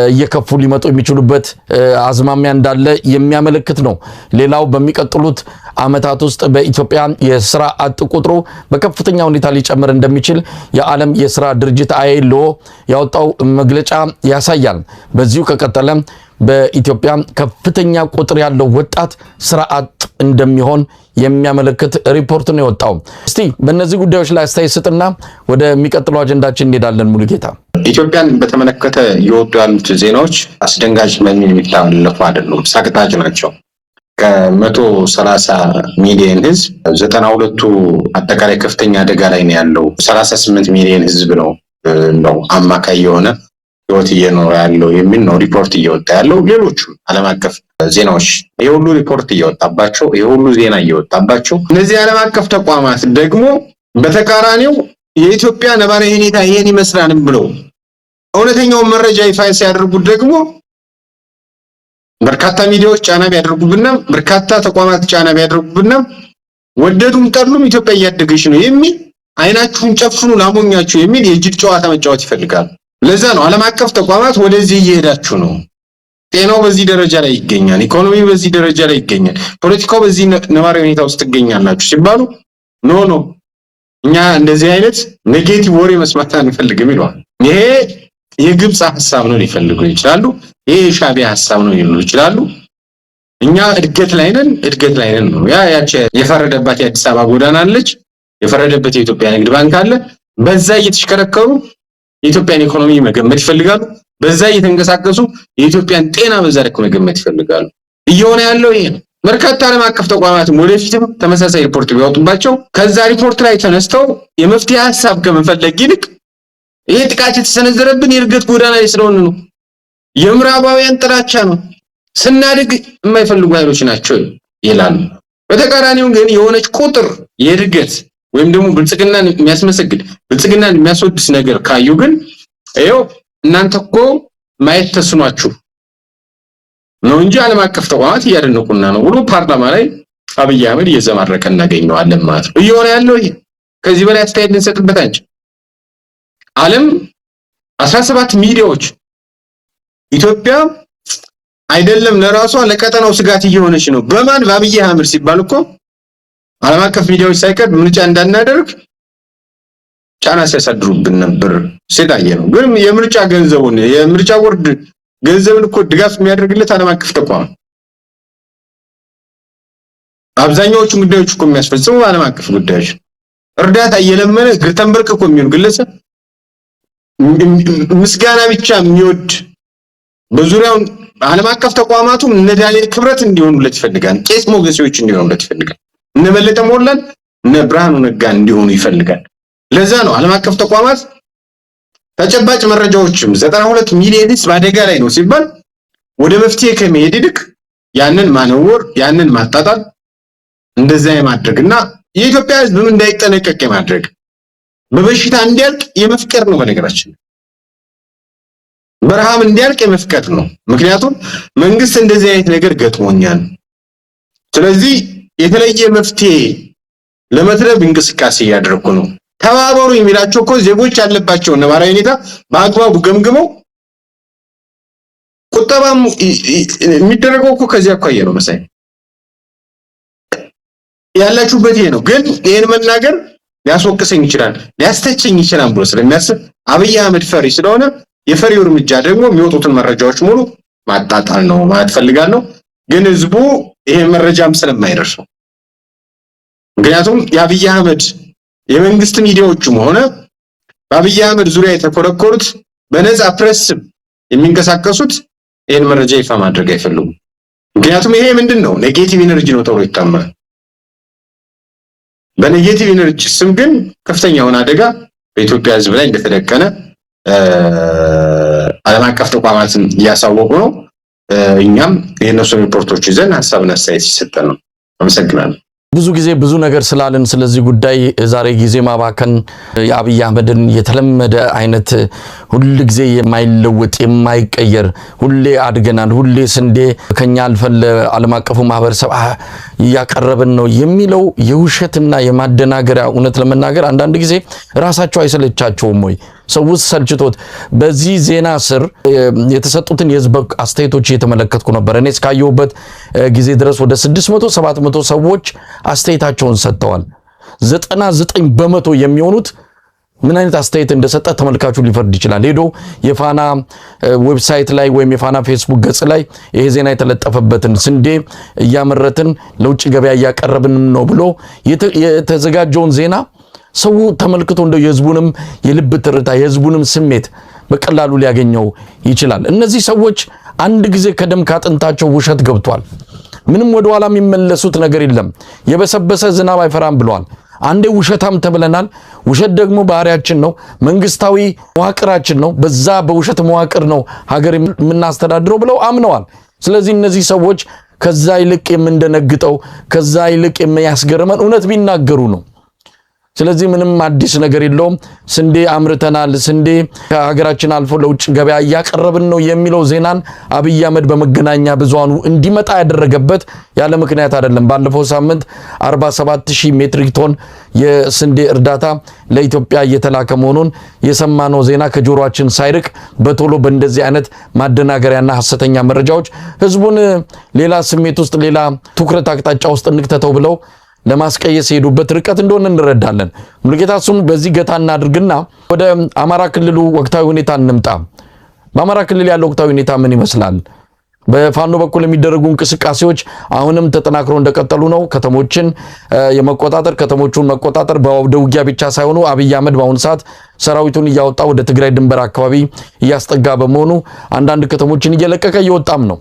[SPEAKER 1] እየከፉ ሊመጡ የሚችሉበት አዝማሚያ እንዳለ የሚያመለክት ነው። ሌላው በሚቀጥሉት ዓመታት ውስጥ በኢትዮጵያ የስራ አጥ ቁጥሩ በከፍተኛ ሁኔታ ሊጨምር እንደሚችል የዓለም የስራ ድርጅት ILO ያወጣው መግለጫ ያሳያል። በዚሁ ከቀጠለ በኢትዮጵያ ከፍተኛ ቁጥር ያለው ወጣት ስራ አጥ እንደሚሆን የሚያመለክት ሪፖርት ነው የወጣው። እስቲ በእነዚህ ጉዳዮች ላይ አስተያየት ስጥና ወደሚቀጥለው አጀንዳችን እንሄዳለን። ሙሉጌታ፣
[SPEAKER 2] ኢትዮጵያን በተመለከተ የወጡ ያሉት ዜናዎች አስደንጋጭ የሚታለፉ አይደሉም፣ ሰቅጣጭ ናቸው። ከ130 ሚሊዮን ህዝብ 92ቱ አጠቃላይ ከፍተኛ አደጋ ላይ ነው ያለው። 38 ሚሊዮን ህዝብ ነው አማካይ የሆነ ህይወት እየኖረ ያለው የሚል ነው ሪፖርት እየወጣ ያለው። ሌሎቹ ዓለም አቀፍ ዜናዎች የሁሉ ሪፖርት እየወጣባቸው የሁሉ ዜና እየወጣባቸው፣ እነዚህ ዓለም አቀፍ ተቋማት ደግሞ በተቃራኒው የኢትዮጵያ ነባራዊ ሁኔታ ይሄን ይመስላል ብለው እውነተኛውን መረጃ ይፋ ሲያደርጉት ደግሞ በርካታ ሚዲያዎች ጫና ቢያደርጉብና በርካታ ተቋማት ጫና ቢያደርጉብና ወደዱም ጠሉም ኢትዮጵያ እያደገች ነው የሚል አይናችሁን ጨፍኑ ላሞኛችሁ የሚል የጅል ጨዋታ መጫወት ይፈልጋሉ። ለዛ ነው ዓለም አቀፍ ተቋማት ወደዚህ እየሄዳችሁ ነው፣ ጤናው በዚህ ደረጃ ላይ ይገኛል፣ ኢኮኖሚው በዚህ ደረጃ ላይ ይገኛል፣ ፖለቲካው በዚህ ነባራዊ ሁኔታ ውስጥ ትገኛላችሁ ሲባሉ ኖ እኛ እንደዚህ አይነት ኔጌቲቭ ወሬ መስማት አንፈልግም ይሏል። ይሄ የግብጽ ሐሳብ ነው ሊፈልጉ ይችላሉ። ይሄ የሻዕቢያ ሐሳብ ነው ሊሉ ይችላሉ። እኛ እድገት ላይ ነን ነው። ያቺ የፈረደባት የአዲስ አበባ ጎዳና አለች፣ የፈረደበት የኢትዮጵያ ንግድ ባንክ አለ። በዛ እየተሽከረከሩ የኢትዮጵያን ኢኮኖሚ መገመት ይፈልጋሉ። በዛ እየተንቀሳቀሱ የኢትዮጵያን ጤና በዛ ልክ መገመት ይፈልጋሉ። እየሆነ ያለው ይሄ ነው። በርካታ ዓለም አቀፍ ተቋማትም ወደፊትም ተመሳሳይ ሪፖርት ቢያወጡባቸው ከዛ ሪፖርት ላይ ተነስተው የመፍትሄ ሐሳብ ከመፈለግ ይልቅ ይሄ ጥቃት የተሰነዘረብን የእድገት ጎዳና ላይ ስለሆነ ነው፣ የምዕራባውያን ጥላቻ ነው፣ ስናድግ የማይፈልጉ ኃይሎች ናቸው ይላሉ። በተቃራኒው ግን የሆነች ቁጥር የእድገት ወይም ደግሞ ብልጽግናን የሚያስመሰግድ ብልጽግናን የሚያስወድስ ነገር ካዩ ግን ይኸው እናንተ እኮ ማየት ተስኗችሁ ነው እንጂ ዓለም አቀፍ ተቋማት እያደነቁና ነው ብሎ ፓርላማ ላይ አብይ አህመድ እየዘማረቀ እናገኘዋለን ማለት ነው። እየሆነ ያለው ይሄ ከዚህ በላይ አስተያየት ልንሰጥበት አንችልም። ዓለም 17 ሚዲያዎች ኢትዮጵያ አይደለም ለራሷ ለቀጠናው ስጋት እየሆነች ነው በማን በአብይ አህመድ ሲባል እኮ ዓለም አቀፍ ሚዲያዎች ሳይቀር ምርጫ እንዳናደርግ ጫና ሲያሳድሩብን ነበር ሲታየ ነው። ግን የምርጫ ገንዘቡን የምርጫ ቦርድ ገንዘብን እኮ ድጋፍ የሚያደርግለት ዓለም አቀፍ ተቋም አብዛኛዎቹ ጉዳዮች እኮ የሚያስፈጽሙ ዓለም አቀፍ ጉዳዮች እርዳታ እየለመነ እግር ተንበርክኮ የሚሆን ግለሰብ ምስጋና ብቻ የሚወድ በዙሪያው ዓለም አቀፍ ተቋማቱ እነ ዳንኤል ክብረት እንዲሆኑለት ይፈልጋል። ቄስ ሞገሴዎች እንዲሆኑለት ይፈልጋል። እነ በለጠ ሞላን እነ ብርሃኑ ነጋ እንዲሆኑ ይፈልጋል። ለዛ ነው ዓለም አቀፍ ተቋማት ተጨባጭ መረጃዎችም 92 ሚሊዮን ህዝብ አደጋ ላይ ነው ሲባል ወደ መፍትሄ ከመሄድ ይልቅ ያንን ማነወር ያንን ማጣጣል እንደዛ የማድረግና የኢትዮጵያ ህዝብም እንዳይጠነቀቅ የማድረግ በበሽታ እንዲያልቅ የመፍቀር ነው። በነገራችን በረሃብ እንዲያልቅ የመፍቀር ነው። ምክንያቱም መንግስት እንደዚህ አይነት ነገር ገጥሞኛል፣ ስለዚህ የተለየ መፍትሄ ለመትረብ እንቅስቃሴ እያደረኩ ነው ተባበሩ የሚላቸው እኮ ዜጎች ያለባቸው ነባራዊ ሁኔታ በአግባቡ ገምግመው ቁጠባም የሚደረገው እኮ ከዚያ አኳያ ነው። መሳይ ያላችሁበት ይሄ ነው። ግን ይሄን መናገር ሊያስወቅሰኝ ይችላል ሊያስተቸኝ ይችላል ብሎ ስለሚያስብ አብይ አህመድ ፈሪ ስለሆነ የፈሪው እርምጃ ደግሞ የሚወጡትን መረጃዎች ሙሉ ማጣጣል ነው ማለት ፈልጋለሁ። ግን ህዝቡ ይሄ መረጃም ስለማይደርሰው ምክንያቱም የአብይ አህመድ የመንግስት ሚዲያዎችም ሆነ በአብይ አህመድ ዙሪያ የተኮረኮሩት በነፃ ፕሬስ የሚንቀሳቀሱት ይሄን መረጃ ይፋ ማድረግ አይፈልጉም። ምክንያቱም ይሄ ምንድነው ኔጌቲቭ ኢነርጂ ነው ተብሎ ይታመናል። በኔጌቲቭ ኢነርጂ ስም ግን ከፍተኛ የሆነ አደጋ በኢትዮጵያ ህዝብ ላይ እንደተደቀነ ዓለም አቀፍ ተቋማትን እያሳወቁ ነው። እኛም የነሱ ሪፖርቶች ይዘን ሐሳብና አስተያየት ሲሰጠን ነው። አመሰግናለሁ።
[SPEAKER 1] ብዙ ጊዜ ብዙ ነገር ስላልን ስለዚህ ጉዳይ ዛሬ ጊዜ ማባከን የአብይ አህመድን የተለመደ አይነት ሁሉ ጊዜ የማይለወጥ የማይቀየር ሁሌ አድገናል ሁሌ ስንዴ ከኛ አልፈን ለዓለም አቀፉ ማህበረሰብ ያቀረብን ነው የሚለው የውሸትና የማደናገሪያ እውነት ለመናገር አንዳንድ ጊዜ ራሳቸው አይሰለቻቸውም ወይ? ሰውስ ሰልችቶት በዚህ ዜና ስር የተሰጡትን የህዝብ አስተያየቶች እየተመለከትኩ ነበር። እኔ እስካየሁበት ጊዜ ድረስ ወደ 600-700 ሰዎች አስተያየታቸውን ሰጥተዋል። 99 በመቶ የሚሆኑት ምን አይነት አስተያየት እንደሰጠ ተመልካቹ ሊፈርድ ይችላል። ሄዶ የፋና ዌብሳይት ላይ ወይም የፋና ፌስቡክ ገጽ ላይ ይሄ ዜና የተለጠፈበትን ስንዴ እያመረትን ለውጭ ገበያ እያቀረብን ነው ብሎ የተዘጋጀውን ዜና ሰው ተመልክቶ እንደው የህዝቡንም የልብ ትርታ የህዝቡንም ስሜት በቀላሉ ሊያገኘው ይችላል። እነዚህ ሰዎች አንድ ጊዜ ከደም ካጥንታቸው ውሸት ገብቷል። ምንም ወደ ኋላ የሚመለሱት ነገር የለም። የበሰበሰ ዝናብ አይፈራም ብለዋል። አንዴ ውሸታም ተብለናል። ውሸት ደግሞ ባህሪያችን ነው፣ መንግስታዊ መዋቅራችን ነው። በዛ በውሸት መዋቅር ነው ሀገር የምናስተዳድረው ብለው አምነዋል። ስለዚህ እነዚህ ሰዎች ከዛ ይልቅ የምንደነግጠው ከዛ ይልቅ የሚያስገርመን እውነት ቢናገሩ ነው። ስለዚህ ምንም አዲስ ነገር የለውም። ስንዴ አምርተናል፣ ስንዴ ከሀገራችን አልፎ ለውጭ ገበያ እያቀረብን ነው የሚለው ዜናን አብይ አህመድ በመገናኛ ብዙሃኑ እንዲመጣ ያደረገበት ያለ ምክንያት አይደለም። ባለፈው ሳምንት 47000 ሜትሪክ ቶን የስንዴ እርዳታ ለኢትዮጵያ እየተላከ መሆኑን የሰማነው ዜና ከጆሮአችን ሳይርቅ በቶሎ በእንደዚህ አይነት ማደናገሪያና ሐሰተኛ መረጃዎች ህዝቡን ሌላ ስሜት ውስጥ ሌላ ትኩረት አቅጣጫ ውስጥ እንክተተው ብለው ለማስቀየስ ሄዱበት ርቀት እንደሆነ እንረዳለን። ሙሉጌታ እሱን በዚህ ገታ እናድርግና ወደ አማራ ክልሉ ወቅታዊ ሁኔታ እንምጣ። በአማራ ክልል ያለው ወቅታዊ ሁኔታ ምን ይመስላል? በፋኖ በኩል የሚደረጉ እንቅስቃሴዎች አሁንም ተጠናክሮ እንደቀጠሉ ነው። ከተሞችን የመቆጣጠር ከተሞቹን መቆጣጠር በአውደ ውጊያ ብቻ ሳይሆኑ አብይ አህመድ በአሁኑ ሰዓት ሰራዊቱን እያወጣ ወደ ትግራይ ድንበር አካባቢ እያስጠጋ በመሆኑ አንዳንድ ከተሞችን እየለቀቀ እየወጣም ነው።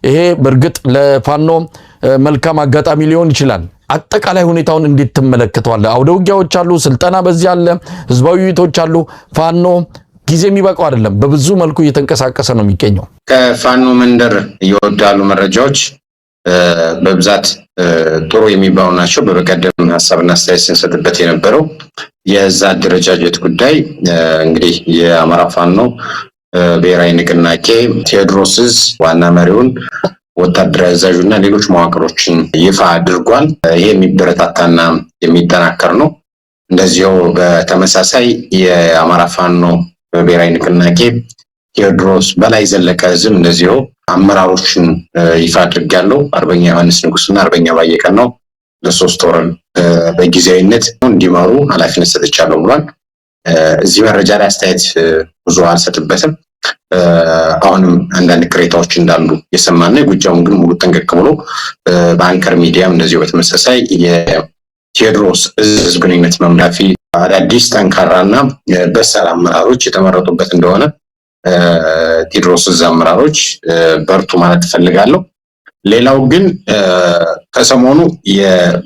[SPEAKER 1] ይሄ በእርግጥ ለፋኖ መልካም አጋጣሚ ሊሆን ይችላል። አጠቃላይ ሁኔታውን እንዴት ተመለከተዋል? አውደ ውጊያዎች አሉ፣ ስልጠና በዚህ አለ፣ ህዝባዊ ውይይቶች አሉ። ፋኖ ጊዜ የሚበቃው አይደለም፣ በብዙ መልኩ እየተንቀሳቀሰ ነው የሚገኘው።
[SPEAKER 2] ከፋኖ መንደር እየወዳሉ መረጃዎች በብዛት ጥሩ የሚባሉ ናቸው። በበቀደም ሀሳብና አስተያየት ስንሰጥበት የነበረው የዛ አደረጃጀት ጉዳይ እንግዲህ የአማራ ፋኖ ብሔራዊ ንቅናቄ ቴዎድሮስ ዋና መሪውን ወታደራዊ አዛዡና ሌሎች መዋቅሮችን ይፋ አድርጓል። ይሄ የሚበረታታና የሚጠናከር ነው። እንደዚሁ በተመሳሳይ የአማራ ፋኖ ብሔራዊ ንቅናቄ ቴዎድሮስ በላይ ዘለቀ ዝም እንደዚሁ አመራሮችን ይፋ አድርጋለሁ። አርበኛ ዮሐንስ ንጉስና አርበኛ ባየቀን ነው ለሶስት ወር በጊዜያዊነት እንዲመሩ ኃላፊነት ሰጥቻለሁ ብሏል። እዚህ መረጃ ላይ አስተያየት ብዙ አልሰጥበትም። አሁንም አንዳንድ ቅሬታዎች እንዳሉ የሰማና የጎጃሙን ግን ሙሉ ጠንቀቅ ብሎ በአንከር ሚዲያም እንደዚሁ በተመሳሳይ የቴዎድሮስ ህዝብ ግንኙነት መምራፊ አዳዲስ ጠንካራና በሳል አመራሮች የተመረጡበት እንደሆነ ቴዎድሮስ አመራሮች በርቱ ማለት ፈልጋለሁ። ሌላው ግን ከሰሞኑ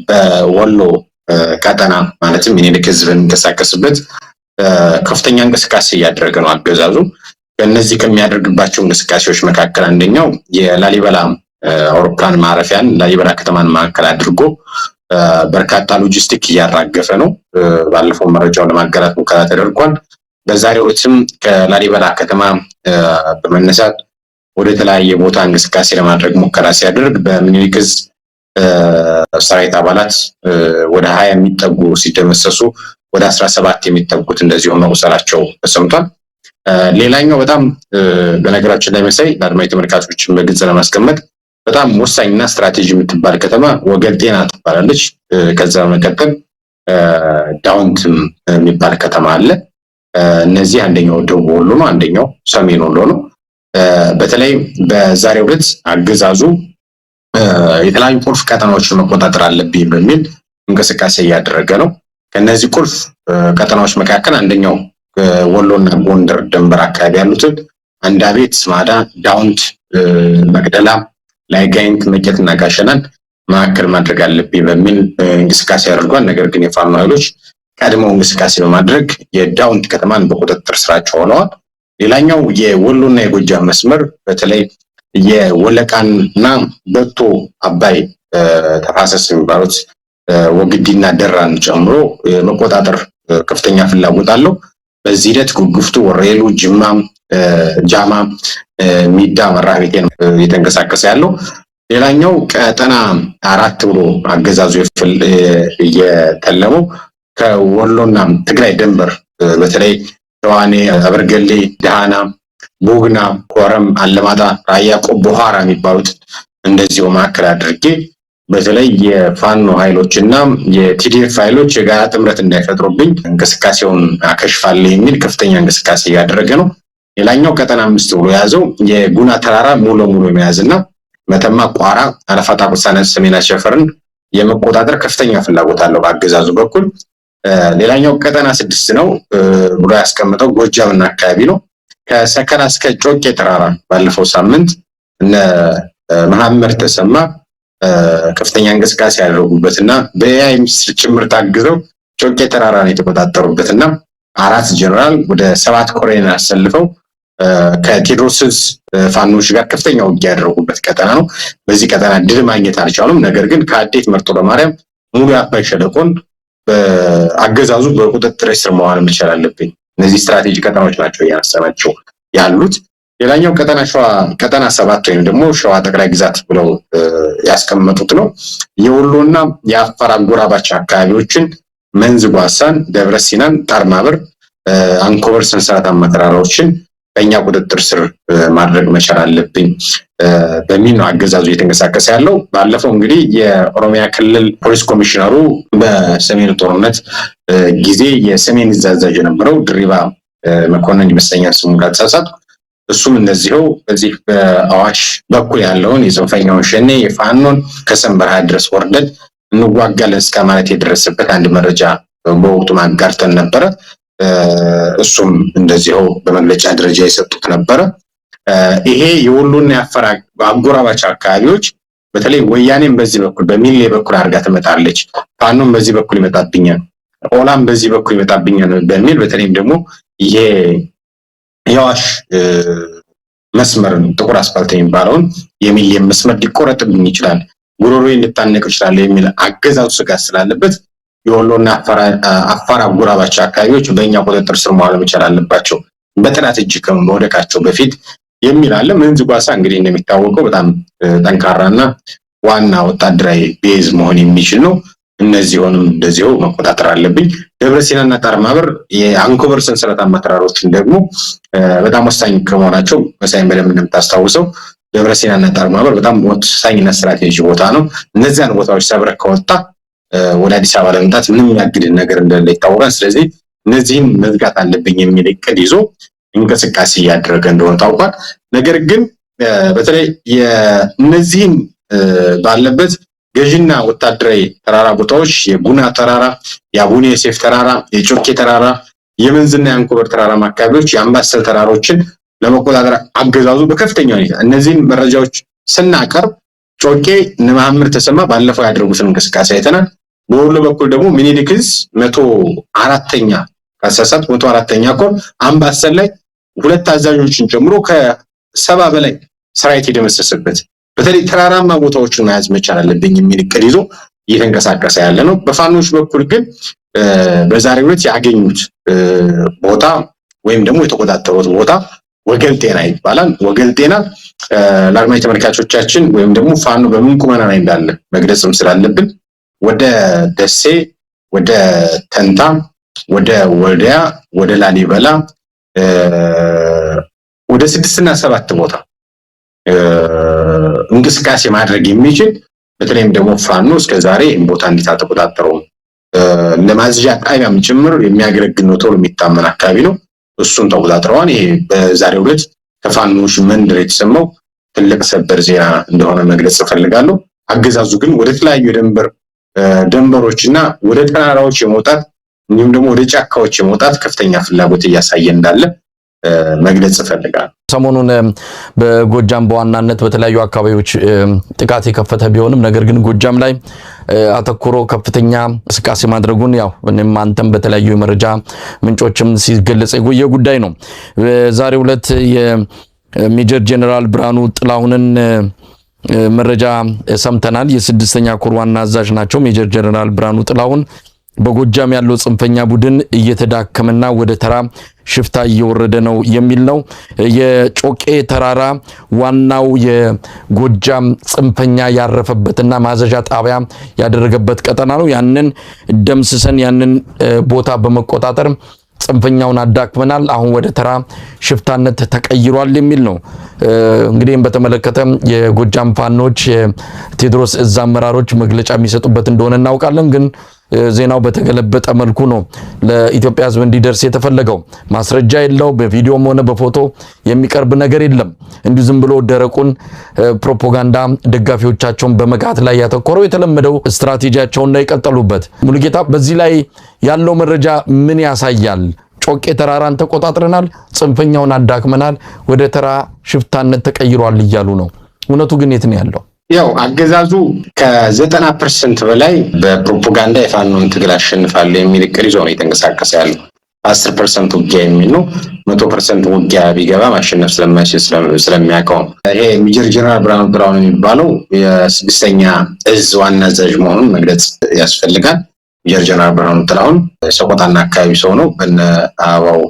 [SPEAKER 2] በወሎ ቀጠና ማለትም የኔልክ ህዝብ እንቀሳቀስበት ከፍተኛ እንቅስቃሴ እያደረገ ነው አገዛዙ። በእነዚህ ከሚያደርግባቸው እንቅስቃሴዎች መካከል አንደኛው የላሊበላ አውሮፕላን ማረፊያን ላሊበላ ከተማን ማዕከል አድርጎ በርካታ ሎጂስቲክ እያራገፈ ነው። ባለፈው መረጃውን ለማጋራት ሙከራ ተደርጓል። በዛሬው ዕለትም ከላሊበላ ከተማ በመነሳት ወደ ተለያየ ቦታ እንቅስቃሴ ለማድረግ ሙከራ ሲያደርግ በምኒልክ ዕዝ ሰራዊት አባላት ወደ 20 የሚጠጉ ሲደመሰሱ ወደ 17 የሚጠጉት እንደዚሁ መቁሰላቸው ተሰምቷል። ሌላኛው በጣም በነገራችን ላይ መሳይ ለአድማጭ ተመልካቾችን በግልጽ ለማስቀመጥ በጣም ወሳኝና ስትራቴጂ የምትባል ከተማ ወገልጤና ትባላለች። ከዛ በመቀጠል ዳውንት የሚባል ከተማ አለ። እነዚህ አንደኛው ደቡብ ወሎ ነው፣ አንደኛው ሰሜን ወሎ ነው። በተለይ በዛሬው ዕለት አገዛዙ የተለያዩ ቁልፍ ቀጠናዎችን መቆጣጠር አለብኝ በሚል እንቅስቃሴ እያደረገ ነው። ከነዚህ ቁልፍ ቀጠናዎች መካከል አንደኛው ወሎና ጎንደር ድንበር አካባቢ ያሉትን አንዳቤት፣ ስማዳ፣ ዳውንት፣ መቅደላ፣ ላይጋይንት፣ መቄትና ጋሸናን ማዕከል ማድረግ አለብኝ በሚል እንቅስቃሴ አድርጓል። ነገር ግን የፋኖ ኃይሎች ቀድመው እንቅስቃሴ በማድረግ የዳውንት ከተማን በቁጥጥር ስራቸው ሆነዋል። ሌላኛው የወሎና የጎጃም መስመር በተለይ የወለቃንና በቶ አባይ ተፋሰስ የሚባሉት ወግዲና ደራን ጨምሮ መቆጣጠር ከፍተኛ ፍላጎት አለው። በዚህ ሂደት ጉጉፍቱ፣ ወሬሉ፣ ጅማ፣ ጃማ፣ ሚዳ፣ መራቤቴ ነው እየተንቀሳቀሰ ያለው። ሌላኛው ቀጠና 4 ብሎ አገዛዙ እየተለመው ከወሎና ትግራይ ድንበር በተለይ ተዋኔ፣ አበርገሌ፣ ደሃና፣ ቡግና፣ ኮረም፣ አለማጣ፣ ራያ ቆቦ፣ ሐራ የሚባሉት እንደዚሁ ማዕከል አድርጌ በተለይ የፋኖ ኃይሎችና የቲዲኤፍ ኃይሎች የጋራ ጥምረት እንዳይፈጥሩብኝ እንቅስቃሴውን አከሽፋለሁ የሚል ከፍተኛ እንቅስቃሴ እያደረገ ነው። ሌላኛው ቀጠና 5 ብሎ የያዘው የጉና ተራራ ሙሉ ለሙሉ የመያዝና መተማ፣ ቋራ፣ አለፋ ጣቁሳና ሰሜን አሸፈርን የመቆጣጠር ከፍተኛ ፍላጎት አለው በአገዛዙ በኩል። ሌላኛው ቀጠና 6 ነው ብሎ ያስቀምጠው ጎጃምና አካባቢ ነው። ከሰከላ እስከ ጮቄ ተራራ ባለፈው ሳምንት እነ መሐመድ ተሰማ ከፍተኛ እንቅስቃሴ ያደረጉበትና በኤአይ ጭምር ታግዘው ጮቄ ተራራን የተቆጣጠሩበትና 4 ጀነራል ወደ 7 ኮሎኔል አሰልፈው ከቴዎድሮስ ፋኖች ጋር ከፍተኛ ውጊያ ያደረጉበት ቀጠና ነው። በዚህ ቀጠና ድል ማግኘት አልቻሉም። ነገር ግን ከአዴት መርጦ ለማርያም ሙሉ አባይ ሸለቆን በአገዛዙ በቁጥጥር ስር መዋል መቻል አለብኝ። እነዚህ ስትራቴጂ ቀጠናዎች ናቸው እያነሳናቸው ያሉት። ሌላኛው ቀጠና ሸዋ ቀጠና 7 ወይም ደግሞ ሸዋ ጠቅላይ ግዛት ብለው ያስቀመጡት ነው። የወሎና የአፋር አጎራባች አካባቢዎችን መንዝ ጓሳን፣ ደብረ ሲናን፣ ጣርማበር፣ አንኮበር ሰንሰለታማ ተራራዎችን በእኛ ቁጥጥር ስር ማድረግ መቻል አለብኝ በሚል ነው አገዛዙ እየተንቀሳቀሰ ያለው። ባለፈው እንግዲህ የኦሮሚያ ክልል ፖሊስ ኮሚሽነሩ በሰሜኑ ጦርነት ጊዜ የሰሜን ዕዝ አዛዥ የነበረው ድሪባ መኮንን ይመስለኛል ስሙን ካልተሳሳትኩ፣ እሱም እንደዚሁ በዚህ በአዋሽ በኩል ያለውን የጽንፈኛውን ሸኔ የፋኖን ከሰም በረሃ ድረስ ወርደን እንዋጋለን እስከ ማለት የደረሰበት አንድ መረጃ በወቅቱ ማጋርተን ነበረ። እሱም እንደዚሁ በመግለጫ ደረጃ የሰጡት ነበረ። ይሄ የወሎና የአፋር አጎራባች አካባቢዎች በተለይ ወያኔም በዚህ በኩል በሚሌ በኩል አድርጋ ትመጣለች፣ ፋኖም በዚህ በኩል ይመጣብኛል፣ ኦላም በዚህ በኩል ይመጣብኛል በሚል በተለይም ደግሞ ይሄ የአዋሽ መስመር ጥቁር አስፋልት የሚባለውን የሚሌ መስመር ሊቆረጥብኝ ይችላል፣ ጉሮሮዬን ልታነቅ ይችላል የሚል አገዛዙ ስጋት ስላለበት የወሎና አፋር አጎራባች አካባቢዎች በእኛ ቁጥጥር ስር መዋል መቻል አለባቸው በጠላት እጅ ከመውደቃቸው በፊት የሚል አለ። መንዝ ጓሳ እንግዲህ እንደሚታወቀው በጣም ጠንካራና ዋና ወታደራዊ ቤዝ መሆን የሚችል ነው። እነዚህንም እንደዚሁ መቆጣጠር አለብኝ። ደብረ ሲናና ጣርማበር የአንኮበር ሰንሰለታማ ተራሮችን ደግሞ በጣም ወሳኝ ከመሆናቸው መሳይን በደንብ እንደምታስታውሰው ደብረ ሲናና ጣርማበር በጣም ወሳኝና ስትራቴጂ ቦታ ነው። እነዚያን ቦታዎች ሰብረህ ከወጣ ወደ አዲስ አበባ ለመምጣት ምንም የሚያግድ ነገር እንደሌለ ይታወቃል። ስለዚህ እነዚህን መዝጋት አለብኝ የሚል እቅድ ይዞ እንቅስቃሴ እያደረገ እንደሆነ ታውቋል። ነገር ግን በተለይ እነዚህን ባለበት ገዥና ወታደራዊ ተራራ ቦታዎች የጉና ተራራ፣ የአቡነ ዮሴፍ ተራራ፣ የጮቄ ተራራ፣ የመንዝና የአንኮበር ተራራ አካባቢዎች የአምባሰል ተራሮችን ለመቆጣጠር አገዛዙ በከፍተኛ ሁኔታ እነዚህን መረጃዎች ስናቀርብ ጮቄ መሐመድ ተሰማ ባለፈው ያደረጉትን እንቅስቃሴ አይተናል። በወሎ በኩል ደግሞ ምኒልክ ዕዝ 104ኛ ካሳሳት 104ኛ ኮር አምባሰል ላይ 2 አዛዦችን ጨምሮ ከ70 በላይ ሰራዊት የደመሰሰበት በተለይ ተራራማ ቦታዎችን መያዝ መቻል አለብኝ የሚል እቅድ ይዞ እየተንቀሳቀሰ ያለ ነው። በፋኖች በኩል ግን በዛሬው ዕለት ያገኙት ቦታ ወይም ደግሞ የተቆጣጠሩት ቦታ ወገል ጤና ይባላል። ወገል ጤና ለአድማጭ ተመልካቾቻችን ወይም ደግሞ ፋኖ በምን ቁመና ላይ እንዳለ መግለጽም ስላለብን ወደ ደሴ፣ ወደ ተንታ፣ ወደ ወልዲያ፣ ወደ ላሊበላ ወደ 6 እና 7 ቦታ እንቅስቃሴ ማድረግ የሚችል በተለይም ደግሞ ፋኖ እስከዛሬ ቦታ እንዴት ተቆጣጠረው ለማዝዣ ጣቢያም ጭምር የሚያገለግል ነው ተብሎ የሚታመን አካባቢ ነው። እሱን ተቆጣጥረዋል። ይሄ በዛሬው ዕለት ከፋኖች መንደር የተሰማው ትልቅ ሰበር ዜና እንደሆነ መግለጽ እፈልጋለሁ። አገዛዙ ግን ወደ ተለያዩ ደንበሮችና ወደ ተራራዎች የመውጣት እንዲሁም ደግሞ ወደ ጫካዎች የመውጣት ከፍተኛ ፍላጎት እያሳየ እንዳለ መግለጽ እፈልጋለሁ።
[SPEAKER 1] ሰሞኑን በጎጃም በዋናነት በተለያዩ አካባቢዎች ጥቃት የከፈተ ቢሆንም ነገር ግን ጎጃም ላይ አተኩሮ ከፍተኛ እንቅስቃሴ ማድረጉን ያው እኔም አንተም በተለያዩ የመረጃ ምንጮችም ሲገለጽ የቆየ ጉዳይ ነው። በዛሬው ዕለት የሜጀር ጀነራል ብርሃኑ ጥላሁንን መረጃ ሰምተናል። የ6ኛ ኮር ዋና አዛዥ ናቸው ሜጀር ጀነራል ብርሃኑ ጥላሁን። በጎጃም ያለው ጽንፈኛ ቡድን እየተዳከመና ወደ ተራ ሽፍታ እየወረደ ነው የሚል ነው። የጮቄ ተራራ ዋናው የጎጃም ጽንፈኛ ያረፈበትና ማዘዣ ጣቢያ ያደረገበት ቀጠና ነው። ያንን ደምስሰን ያንን ቦታ በመቆጣጠር ጽንፈኛውን አዳክመናል፣ አሁን ወደ ተራ ሽፍታነት ተቀይሯል የሚል ነው። እንግዲህ በተመለከተ የጎጃም ፋኖች የቴዎድሮስ እዝ አመራሮች መግለጫ የሚሰጡበት እንደሆነ እናውቃለን። ግን ዜናው በተገለበጠ መልኩ ነው ለኢትዮጵያ ሕዝብ እንዲደርስ የተፈለገው። ማስረጃ የለው፣ በቪዲዮም ሆነ በፎቶ የሚቀርብ ነገር የለም። እንዲሁ ዝም ብሎ ደረቁን ፕሮፓጋንዳ ደጋፊዎቻቸውን በመጋት ላይ ያተኮረው የተለመደው ስትራቴጂያቸውን ነው የቀጠሉበት። ሙሉጌታ፣ በዚህ ላይ ያለው መረጃ ምን ያሳያል? ጮቄ ተራራን ተቆጣጥረናል፣ ጽንፈኛውን አዳክመናል፣ ወደ ተራ ሽፍታነት ተቀይሯል እያሉ ነው። እውነቱ ግን የት ነው ያለው?
[SPEAKER 2] ያው አገዛዙ ከ90% በላይ በፕሮፓጋንዳ የፋኖን ትግል አሸንፋለሁ የሚል እቅድ ይዞ ነው የተንቀሳቀሰ ያለው። 10% ውጊያ የሚል ነው። 100% ውጊያ ቢገባ ማሸነፍ ስለማይችል ስለሚያውቀው ይሄ ሜጀር ጀነራል ብርሃኑ ጥላሁን የሚባለው የ6ኛ እዝ ዋና አዛዥ መሆኑን መግለጽ ያስፈልጋል። ሜጀር ጀነራል ብርሃኑ ጥላሁን ሰቆጣና አካባቢ ሰው ነው። በነ አበባው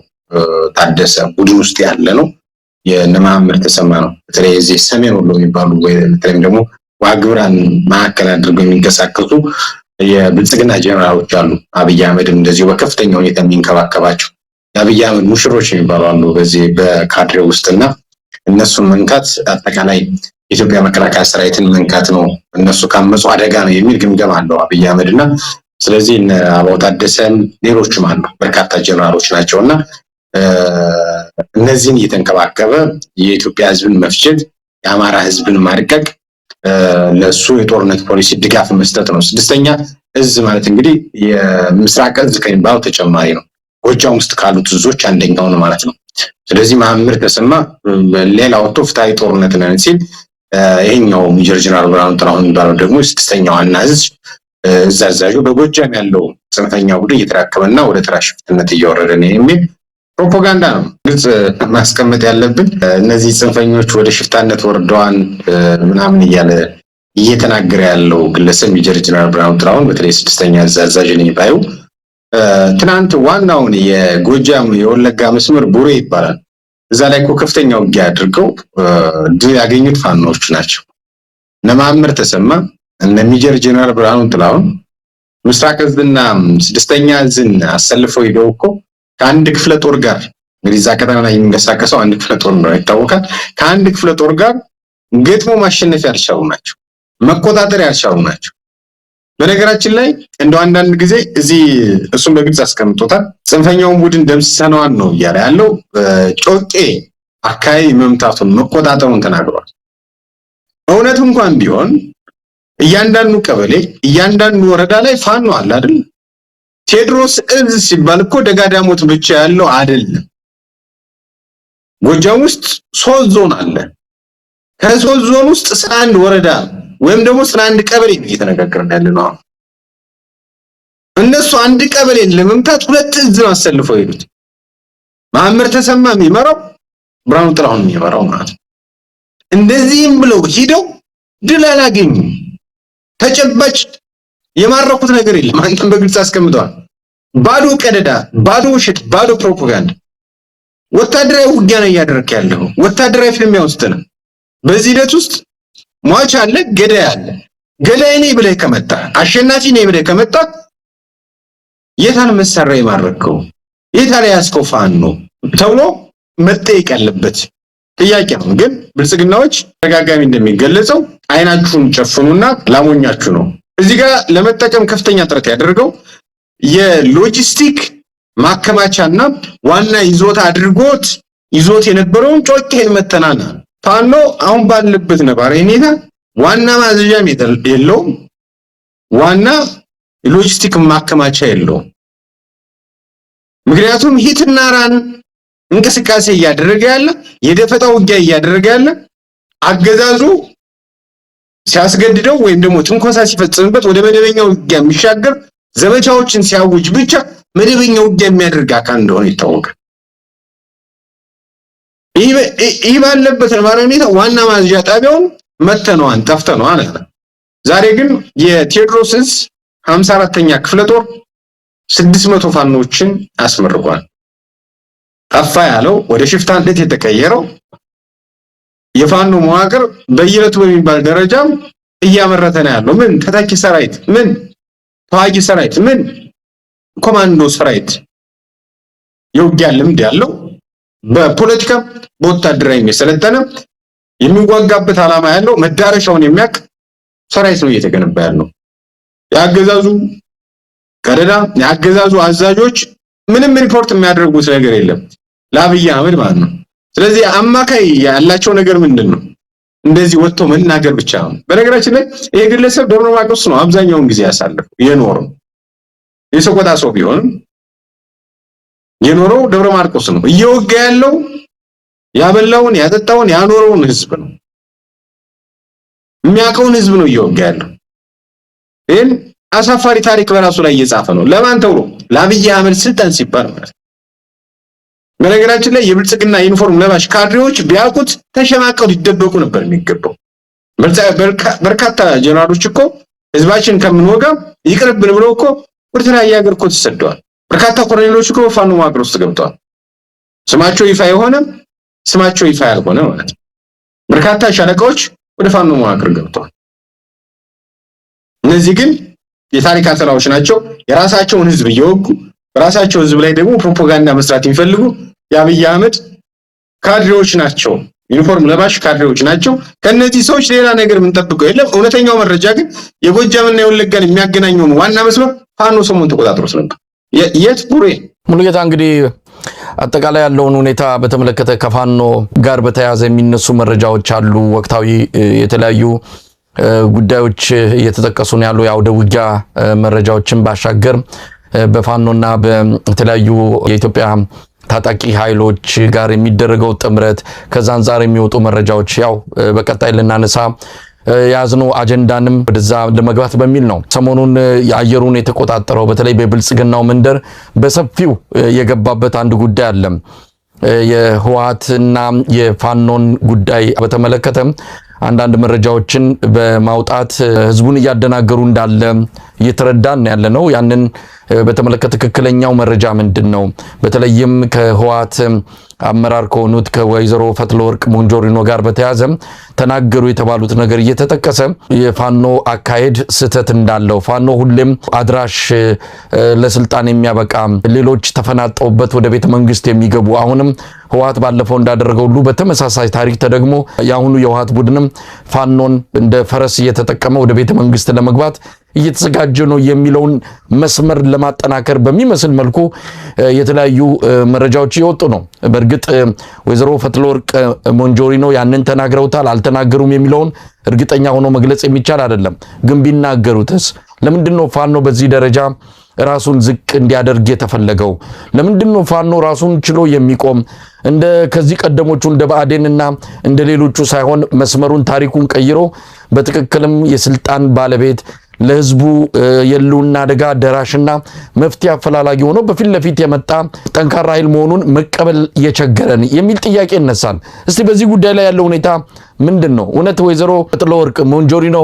[SPEAKER 2] ታደሰ ቡድን ውስጥ ያለ ነው። የነማምር ተሰማ ነው። በተለይ እዚህ ሰሜን ወሎ የሚባሉ በተለይም ደግሞ ዋግብራን ማዕከል አድርገው የሚንቀሳቀሱ የብልጽግና ጀነራሎች አሉ። አብይ አህመድም እንደዚሁ በከፍተኛ ሁኔታ የሚንከባከባቸው የአብይ አህመድ ሙሽሮች የሚባሉ አሉ በዚህ በካድሬ ውስጥና እነሱን መንካት አጠቃላይ የኢትዮጵያ መከላከያ ሰራዊትን መንካት ነው። እነሱ ካመጹ አደጋ ነው የሚል ግምገማ አለው አብይ አህመድና ስለዚህ እነ አበባው ታደሰም ሌሎችም አሉ በርካታ ጀነራሎች ናቸውና እነዚህን እየተንከባከበ የኢትዮጵያ ሕዝብን መፍጀት የአማራ ሕዝብን ማድቀቅ ለሱ የጦርነት ፖሊሲ ድጋፍ መስጠት ነው። 6ኛ እዝ ማለት እንግዲህ የምስራቅ እዝ ከሚባለው ተጨማሪ ነው። ጎጃም ውስጥ ካሉት እዞች አንደኛው ነው ማለት ነው። ስለዚህ መሐመድ ተሰማ ሌላ ወጥቶ ፍትሃዊ ጦርነት ነን ሲል ይሄኛው ሜጀር ጀነራል ብርሃኑ ጥላሁን የሚባለው ደግሞ 6ኛው ዋና እዝ አዛዡ በጎጃም ያለው ጽንፈኛ ቡድን እየተራከበና ወደ ተራ ሽፍትነት እየወረደ ነው የሚል ፕሮፓጋንዳ ነው። ግልጽ ማስቀመጥ ያለብን እነዚህ ጽንፈኞች ወደ ሽፍታነት ወርደዋን ምናምን እያለ እየተናገረ ያለው ግለሰብ ሜጀር ጀነራል ብርሃኑ ጥላሁን በተለይ 6ኛ እዝ አዛዥ ነኝ ባዩ ትናንት ዋናውን የጎጃም የወለጋ መስመር ቡሬ ይባላል። እዛ ላይ እኮ ከፍተኛ ውጊያ አድርገው ድል ያገኙት ፋኖች ናቸው። እነ መሐመድ ተሰማ እነ ሜጀር ጀነራል ብርሃኑ ጥላሁን ምስራቅ እዝና 6ኛ እዝን አሰልፈው ሄደው እኮ ከአንድ ክፍለ ጦር ጋር እንግዲህ እዛ ቀጠና ላይ የሚንቀሳቀሰው አንድ ክፍለ ጦር ነው ይታወቃል። ከአንድ ክፍለ ጦር ጋር ገጥሞ ማሸነፍ ያልቻሉ ናቸው፣ መቆጣጠር ያልቻሉ ናቸው። በነገራችን ላይ እንደው አንዳንድ ጊዜ እዚህ እሱን በግልጽ አስቀምጦታል። ጽንፈኛውን ቡድን ደምስሰነዋል ነው እያለ ያለው። ጮቄ አካባቢ መምታቱን መቆጣጠሩን ተናግሯል። እውነት እንኳን ቢሆን እያንዳንዱ ቀበሌ እያንዳንዱ ወረዳ ላይ ፋኖ አለ አይደል? ቴዎድሮስ እዝ ሲባል እኮ ደጋዳሞት ብቻ ያለው አይደለም። ጎጃም ውስጥ 3 ዞን አለ። ከ3 ዞን ውስጥ 11 ወረዳ ወይም ደግሞ 11 ቀበሌ ነው እየተነጋገርን ያለነው። እነሱ አንድ ቀበሌ ለመምታት 2 እዝ ነው አሰልፈው ሄዱት። መሐመድ ተሰማ የሚመራው ብርሃኑ ጥላሁን የሚመራው ማለት ነው። እንደዚህም ብለው ሂደው ድል አላገኙም። ተጨባጭ የማረኩት ነገር የለም። አንተም በግልጽ አስቀምጠዋል። ባዶ ቀደዳ፣ ባዶ ውሸት፣ ባዶ ፕሮፓጋንዳ። ወታደራዊ ውጊያ ነው እያደረክ ያለው። ወታደራዊ ፊልም ውስጥ ነው። በዚህ ሂደት ውስጥ ሟች አለ፣ ገዳይ አለ። ገዳይ ነኝ ብለህ ከመጣ አሸናፊ ነኝ ብለህ ከመጣ የታን መሳሪያ የማረከው የታን ያስከው ፋኖ ተብሎ መጠየቅ ያለበት ጥያቄ ነው። ግን ብልጽግናዎች ተደጋጋሚ እንደሚገለጸው አይናችሁን ጨፍኑና ላሞኛችሁ ነው። እዚህ ጋር ለመጠቀም ከፍተኛ ጥረት ያደርገው የሎጂስቲክ ማከማቻና ዋና ይዞታ አድርጎት ይዞት የነበረውን ጮቄን መተናና ፋኖ አሁን ባለበት ነባራዊ ሁኔታ ዋና ማዘዣም የለውም፣ ዋና ሎጂስቲክ ማከማቻ የለውም። ምክንያቱም ሂትና ራን እንቅስቃሴ እያደረገ ያለ የደፈጣ ውጊያ እያደረገ ያለ አገዛዙ ሲያስገድደው ወይም ደግሞ ትንኮሳ ሲፈጽምበት ወደ መደበኛ ውጊያ የሚሻገር ዘመቻዎችን ሲያውጅ ብቻ መደበኛ ውጊያ የሚያደርግ አካል እንደሆነ ይታወቃል። ይህ ባለበት ነባራዊ ሁኔታ ዋና ማዘዣ ጣቢያውን መተነዋን ጠፍተነዋል አለ። ዛሬ ግን የቴዎድሮስ እዝ 54ኛ ክፍለ ጦር 600 ፋኖችን አስመርቋል። ጠፋ ያለው ወደ ሽፍታነት የተቀየረው የፋኖ መዋቅር በየለቱ በሚባል ደረጃ እያመረተ ነው ያለው። ምን ተታኪ ሰራዊት፣ ምን ተዋጊ ሰራዊት፣ ምን ኮማንዶ ሰራዊት የውጊያ ልምድ ያለው በፖለቲካ በወታደራዊ የሰለጠነ የሚዋጋበት ዓላማ ያለው መዳረሻውን የሚያውቅ ሰራዊት ነው እየተገነባ ያለው። ያገዛዙ ቀደዳ ያገዛዙ አዛዦች ምንም ሪፖርት የሚያደርጉት ነገር የለም ለአብይ አህመድ ማለት ነው። ስለዚህ አማካይ ያላቸው ነገር ምንድነው? እንደዚህ ወጥቶ መናገር ብቻ ነው። በነገራችን ላይ ይሄ ግለሰብ ደብረ ማርቆስ ነው አብዛኛውን ጊዜ ያሳለፈው የኖረው። የሰቆጣ ሰው ቢሆንም የኖረው ደብረ ማርቆስ ነው። እየወጋ ያለው ያበላውን ያጠጣውን ያኖረውን ህዝብ ነው። የሚያውቀውን ህዝብ ነው እየወጋ ያለው። ይሄን አሳፋሪ ታሪክ በራሱ ላይ እየጻፈ ነው። ለማን ተብሎ? ለአብይ አህመድ ስልጣን ሲባል ማለት ነው። በነገራችን ላይ የብልጽግና ዩኒፎርም ለባሽ ካድሬዎች ቢያውቁት ተሸማቀው ሊደበቁ ነበር የሚገባው። በርካታ ጀነራሎች እኮ ህዝባችን ከምንወጋ ይቅርብን ብለው እኮ ወደ ተለያየ ሀገር እኮ ተሰደዋል። በርካታ ኮሎኔሎች እኮ ፋኖ መዋቅር ውስጥ ገብተዋል። ስማቸው ይፋ የሆነ ስማቸው ይፋ ያልሆነ ማለት ነው። በርካታ ሻለቃዎች ወደ ፋኖ መዋቅር ገብተዋል። እነዚህ ግን የታሪክ አተላዎች ናቸው። የራሳቸውን ህዝብ እየወጉ በራሳቸው ህዝብ ላይ ደግሞ ፕሮፓጋንዳ መስራት የሚፈልጉ የአብይ አህመድ ካድሬዎች ናቸው። ዩኒፎርም ለባሽ ካድሬዎች ናቸው። ከነዚህ ሰዎች ሌላ ነገር የምንጠብቀው የለም። እውነተኛው መረጃ ግን የጎጃምና የወለጋን የሚያገናኘውን ዋና መስመር ፋኖ ሰሞኑን ተቆጣጥሮት ነበር። የት ቡሬ
[SPEAKER 1] ሙሉጌታ፣ እንግዲህ አጠቃላይ ያለውን ሁኔታ በተመለከተ ከፋኖ ጋር በተያያዘ የሚነሱ መረጃዎች አሉ። ወቅታዊ የተለያዩ ጉዳዮች እየተጠቀሱ ነው ያሉ የአውደ ውጊያ መረጃዎችን ባሻገር በፋኖና በተለያዩ የኢትዮጵያ ታጣቂ ኃይሎች ጋር የሚደረገው ጥምረት ከዛ አንፃር የሚወጡ መረጃዎች ያው በቀጣይ ልናነሳ ያዝነው አጀንዳንም ወደዛ ለመግባት በሚል ነው። ሰሞኑን የአየሩን የተቆጣጠረው በተለይ በብልጽግናው መንደር በሰፊው የገባበት አንድ ጉዳይ አለ። የህወሓትና የፋኖን ጉዳይ በተመለከተ አንዳንድ መረጃዎችን በማውጣት ህዝቡን እያደናገሩ እንዳለ እየተረዳን ያለ ነው። ያንን በተመለከተ ትክክለኛው መረጃ ምንድነው? በተለይም ከህወሓት አመራር ከሆኑት ከወይዘሮ ፈትለወርቅ ሞንጆሪኖ ጋር በተያያዘ ተናገሩ የተባሉት ነገር እየተጠቀሰ የፋኖ አካሄድ ስህተት እንዳለው ፋኖ ሁሌም አድራሽ ለስልጣን የሚያበቃ ሌሎች ተፈናጠውበት ወደ ቤተ መንግስት የሚገቡ አሁንም ህወሓት ባለፈው እንዳደረገው ሁሉ በተመሳሳይ ታሪክ ተደግሞ የአሁኑ የህወሓት ቡድንም ፋኖን እንደ ፈረስ እየተጠቀመ ወደ ቤተ መንግስት ለመግባት እየተዘጋጀ ነው የሚለውን መስመር ለማጠናከር በሚመስል መልኩ የተለያዩ መረጃዎች እየወጡ ነው። በእርግጥ ወይዘሮ ፈትለወርቅ ሞንጆሪኖ ያንን ተናግረውታል አልተናገሩም የሚለውን እርግጠኛ ሆኖ መግለጽ የሚቻል አይደለም። ግን ቢናገሩትስ ለምንድነው ፋኖ በዚህ ደረጃ ራሱን ዝቅ እንዲያደርግ የተፈለገው? ለምንድነው ፋኖ ራሱን ችሎ የሚቆም እንደ ከዚህ ቀደሞቹ እንደ ብአዴንና እንደ ሌሎቹ ሳይሆን መስመሩን ታሪኩን ቀይሮ በትክክልም የስልጣን ባለቤት ለህዝቡ የሉና አደጋ ደራሽና መፍትሄ አፈላላጊ ሆኖ በፊት ለፊት የመጣ ጠንካራ ኃይል መሆኑን መቀበል የቸገረን የሚል ጥያቄ ይነሳል። እስቲ በዚህ ጉዳይ ላይ ያለው ሁኔታ ምንድነው? እውነት ወይዘሮ ፈትለወርቅ ሞንጆሪኖ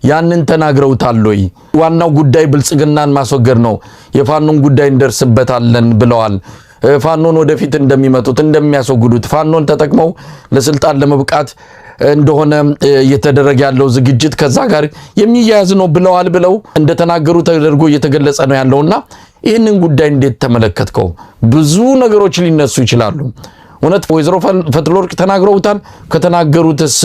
[SPEAKER 1] ያንን ተናግረውታል ወይ? ዋናው ጉዳይ ብልጽግናን ማስወገድ ነው፣ የፋኖን ጉዳይ እንደርስበታለን ብለዋል። ፋኖን ወደፊት እንደሚመጡት እንደሚያስወግዱት ፋኖን ተጠቅመው ለስልጣን ለመብቃት እንደሆነ እየተደረገ ያለው ዝግጅት ከዛ ጋር የሚያያዝ ነው ብለዋል ብለው እንደተናገሩ ተደርጎ እየተገለጸ ነው ያለውና ይህንን ጉዳይ እንዴት ተመለከትከው? ብዙ ነገሮች ሊነሱ ይችላሉ። እውነት ወይዘሮ ፈትለወርቅ ተናግረውታል? ከተናገሩትስ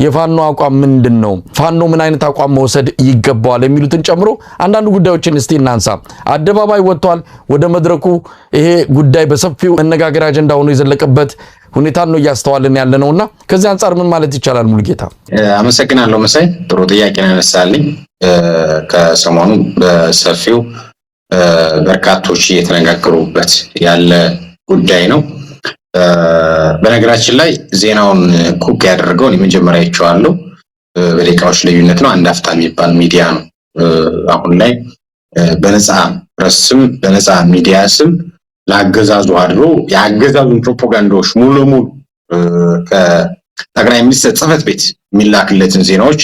[SPEAKER 1] የፋኖ አቋም ምንድነው? ፋኖ ምን አይነት አቋም መውሰድ ይገባዋል የሚሉትን ጨምሮ አንዳንድ ጉዳዮችን እስቲ እናንሳ። አደባባይ ወጥቷል ወደ መድረኩ ይሄ ጉዳይ በሰፊው መነጋገሪያ አጀንዳ ሆኖ የዘለቀበት ሁኔታ ነው እያስተዋልን ያለነውና ከዚህ አንፃር ምን ማለት ይቻላል? ሙሉጌታ
[SPEAKER 2] አመሰግናለሁ። መሳይ ጥሩ ጥያቄ ነው ያነሳልኝ። ከሰሞኑ በሰፊው በርካቶች እየተነጋገሩበት ያለ ጉዳይ ነው። በነገራችን ላይ ዜናውን ኩክ ያደረገውን የመጀመሪያ ይቻላል በደቂቃዎች ልዩነት ነው። አንድ አፍታ የሚባል ሚዲያ ነው አሁን ላይ በነፃ ፕሬስ ስም በነፃ ሚዲያ ስም ለአገዛዙ አድሮ የአገዛዙን ፕሮፓጋንዳዎች ሙሉ ለሙሉ ከጠቅላይ ሚኒስትር ጽሕፈት ቤት የሚላክለትን ዜናዎች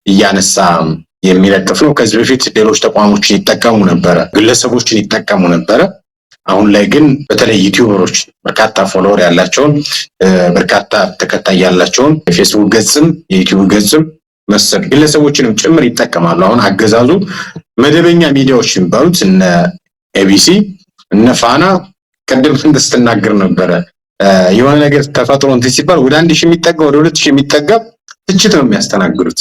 [SPEAKER 2] እያነሳ የሚለጥፍ ነው። ከዚህ በፊት ሌሎች ተቋሞችን ይጠቀሙ ነበረ፣ ግለሰቦችን ይጠቀሙ ነበረ። አሁን ላይ ግን በተለይ ዩቲዩበሮች በርካታ ፎሎወር ያላቸውን በርካታ ተከታይ ያላቸውን የፌስቡክ ገጽም የዩቲዩብ ገጽም መሰል ግለሰቦችንም ጭምር ይጠቀማሉ። አሁን አገዛዙ መደበኛ ሚዲያዎች የሚባሉት እነ ኤቢሲ እነ ፋና ቀደም ስትናገር ነበረ የሆነ ነገር ተፈጥሮ እንትን ሲባል ወደ 1000 የሚጠጋ ወደ 2000 የሚጠጋ ትችት ነው የሚያስተናግዱት።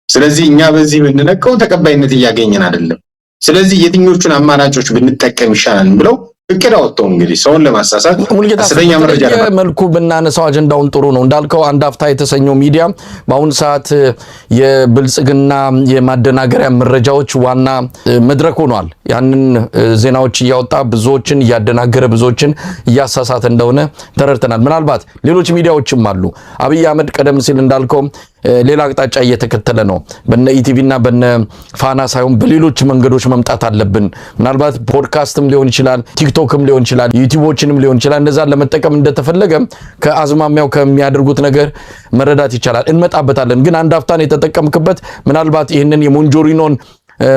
[SPEAKER 2] ስለዚህ እኛ በዚህ ብንነቀው ተቀባይነት እያገኘን አይደለም። ስለዚህ የትኞቹን አማራጮች ብንጠቀም ይሻላል ብለው እቅድ አወጣው። እንግዲህ ሰውን ለማሳሳት አስደኛ መረጃ
[SPEAKER 1] መልኩ ብናነሳው አጀንዳውን ጥሩ ነው እንዳልከው። አንድ አፍታ የተሰኘው ሚዲያ በአሁኑ ሰዓት የብልጽግና የማደናገሪያ መረጃዎች ዋና መድረክ ሆኗል። ያንን ዜናዎች እያወጣ ብዙዎችን እያደናገረ ብዙዎችን እያሳሳተ እንደሆነ ተረድተናል። ምናልባት ሌሎች ሚዲያዎችም አሉ። አብይ አህመድ ቀደም ሲል እንዳልከው ሌላ አቅጣጫ እየተከተለ ነው። በነ ኢቲቪና በነ ፋና ሳይሆን በሌሎች መንገዶች መምጣት አለብን። ምናልባት ፖድካስትም ሊሆን ይችላል፣ ቲክቶክም ሊሆን ይችላል፣ ዩቲዩቦችንም ሊሆን ይችላል። እንደዛ ለመጠቀም እንደተፈለገ ከአዝማሚያው ከሚያደርጉት ነገር መረዳት ይቻላል። እንመጣበታለን። ግን አንድ አፍታን የተጠቀምክበት ምናልባት ይህንን የሞንጆሪኖን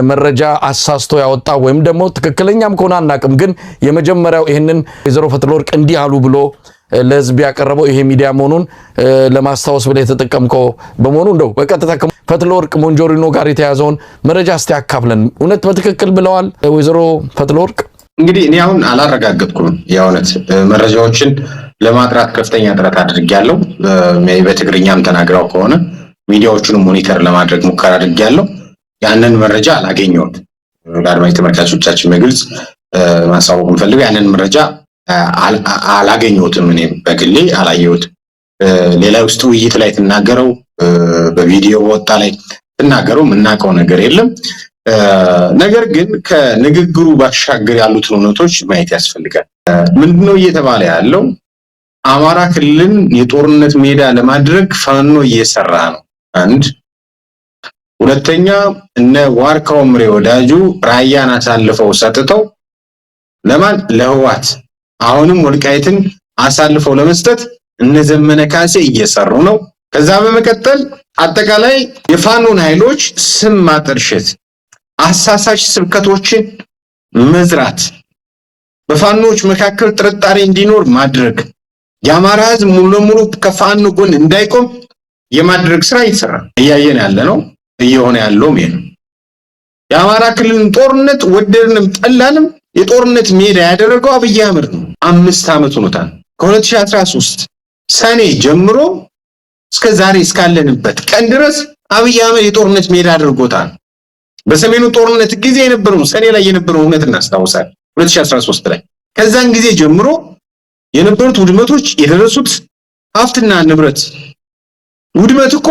[SPEAKER 1] መረጃ አሳስቶ ያወጣ ወይም ደግሞ ትክክለኛም ከሆነ አናቅም፣ ግን የመጀመሪያው ይህንን ወይዘሮ ፈትለወርቅ እንዲህ አሉ ብሎ ለህዝብ ያቀረበው ይሄ ሚዲያ መሆኑን ለማስታወስ ብለ የተጠቀምከው በመሆኑ እንደው በቀጥታ ፈትለወርቅ ሞንጆሪኖ ጋር የተያዘውን መረጃ እስቲ ያካፍለን። እውነት በትክክል ብለዋል ወይዘሮ ፈትለወርቅ?
[SPEAKER 2] እንግዲህ እኔ አሁን አላረጋገጥኩም። የእውነት መረጃዎችን ለማጥራት ከፍተኛ ጥረት አድርጌያለሁ። በትግርኛም ተናግረው ከሆነ ሚዲያዎቹን ሞኒተር ለማድረግ ሙከራ አድርጌያለሁ። ያንን መረጃ አላገኘሁት። ለአድማጭ ተመልካቾቻችን በግልጽ ማሳወቅ የምፈልገው ያንን መረጃ አላገኘሁትም። እኔ በግሌ አላየሁትም። ሌላ ውስጥ ውይይት ላይ ተናገረው በቪዲዮ ወጣ ላይ ተናገረው የምናውቀው ነገር የለም። ነገር ግን ከንግግሩ ባሻገር ያሉትን እውነቶች ማየት ያስፈልጋል። ምንድነው እየተባለ ያለው? አማራ ክልልን የጦርነት ሜዳ ለማድረግ ፋኖ እየሰራ ነው። አንድ ሁለተኛ እነ ዋርካው ምሬ ወዳጁ ራያን አሳልፈው ሰጥተው ለማን? ለህዋት። አሁንም ወልቃይትን አሳልፈው ለመስጠት እነ ዘመነ ካሴ እየሰሩ ነው። ከዛ በመቀጠል አጠቃላይ የፋኖን ኃይሎች ስም ማጠርሸት፣ አሳሳች ስብከቶችን መዝራት፣ በፋኖች መካከል ጥርጣሬ እንዲኖር ማድረግ፣ የአማራ ህዝብ ሙሉ ለሙሉ ከፋኖ ጎን እንዳይቆም የማድረግ ስራ ይሰራል። እያየን ያለ ነው። እየሆነ ያለውም ይሄ ነው። የአማራ ክልልን ጦርነት ወደድንም ጠላንም የጦርነት ሜዳ ያደረገው አብይ አህመድ ነው። 5 ዓመት ሆኖታል። ከ2013 ሰኔ ጀምሮ እስከ ዛሬ እስካለንበት ቀን ድረስ አብይ አህመድ የጦርነት ሜዳ አድርጎታል። በሰሜኑ ጦርነት ጊዜ የነበረው ሰኔ ላይ የነበረው እውነት እናስታውሳለን። 2013 ላይ ከዛን ጊዜ ጀምሮ የነበሩት ውድመቶች የደረሱት ሀብትና ንብረት ውድመት እኮ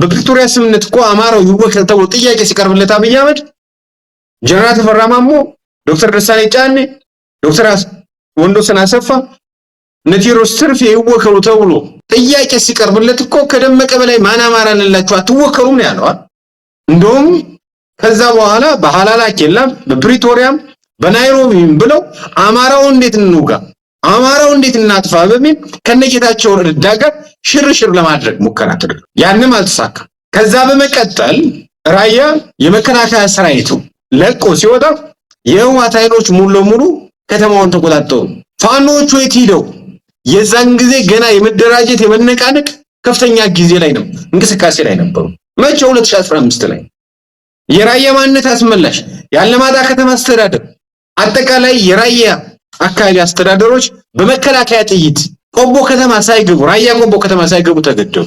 [SPEAKER 2] በፕሪቶሪያ ስምምነት እኮ አማራው ይወከል ተብሎ ጥያቄ ሲቀርብለት አብይ አህመድ ጀነራል ተፈራ ማሞ፣ ዶክተር ደሳለኝ ጫኔ፣ ዶክተር ወንዶሰን አሰፋ፣ ቴዎድሮስ ትርፌ ይወከሉ ተብሎ ጥያቄ ሲቀርብለት እኮ ከደመቀ በላይ ማን አማራ ነላችሁ አትወከሉም ነው ያለው። እንደውም ከዛ በኋላ በሐላላ ኬላም በፕሪቶሪያም በናይሮቢም ብለው አማራው እንዴት እንውጋ፣ አማራው እንዴት እናጥፋ በሚል ከነጌታቸው ረዳ ጋር ሽርሽር ለማድረግ ሙከራ ተደረገ። ያንም አልተሳካም። ከዛ በመቀጠል ራያ የመከላከያ ሰራዊቱ ለቆ ሲወጣ የህወሓት ኃይሎች ሙሉ ለሙሉ ከተማውን ተቆጣጠሩ። ፋኖቹ የት ሄደው? የዛን ጊዜ ገና የመደራጀት የመነቃነቅ ከፍተኛ ጊዜ ላይ ነው፣ እንቅስቃሴ ላይ ነበሩ። መቼ? 2015 ላይ የራያ ማንነት አስመላሽ ያለማጣ ከተማ አስተዳደር አጠቃላይ የራያ አካባቢ አስተዳደሮች በመከላከያ ጥይት ቆቦ ከተማ ሳይገቡ ራያ ቆቦ ከተማ ሳይገቡ ተገደሉ።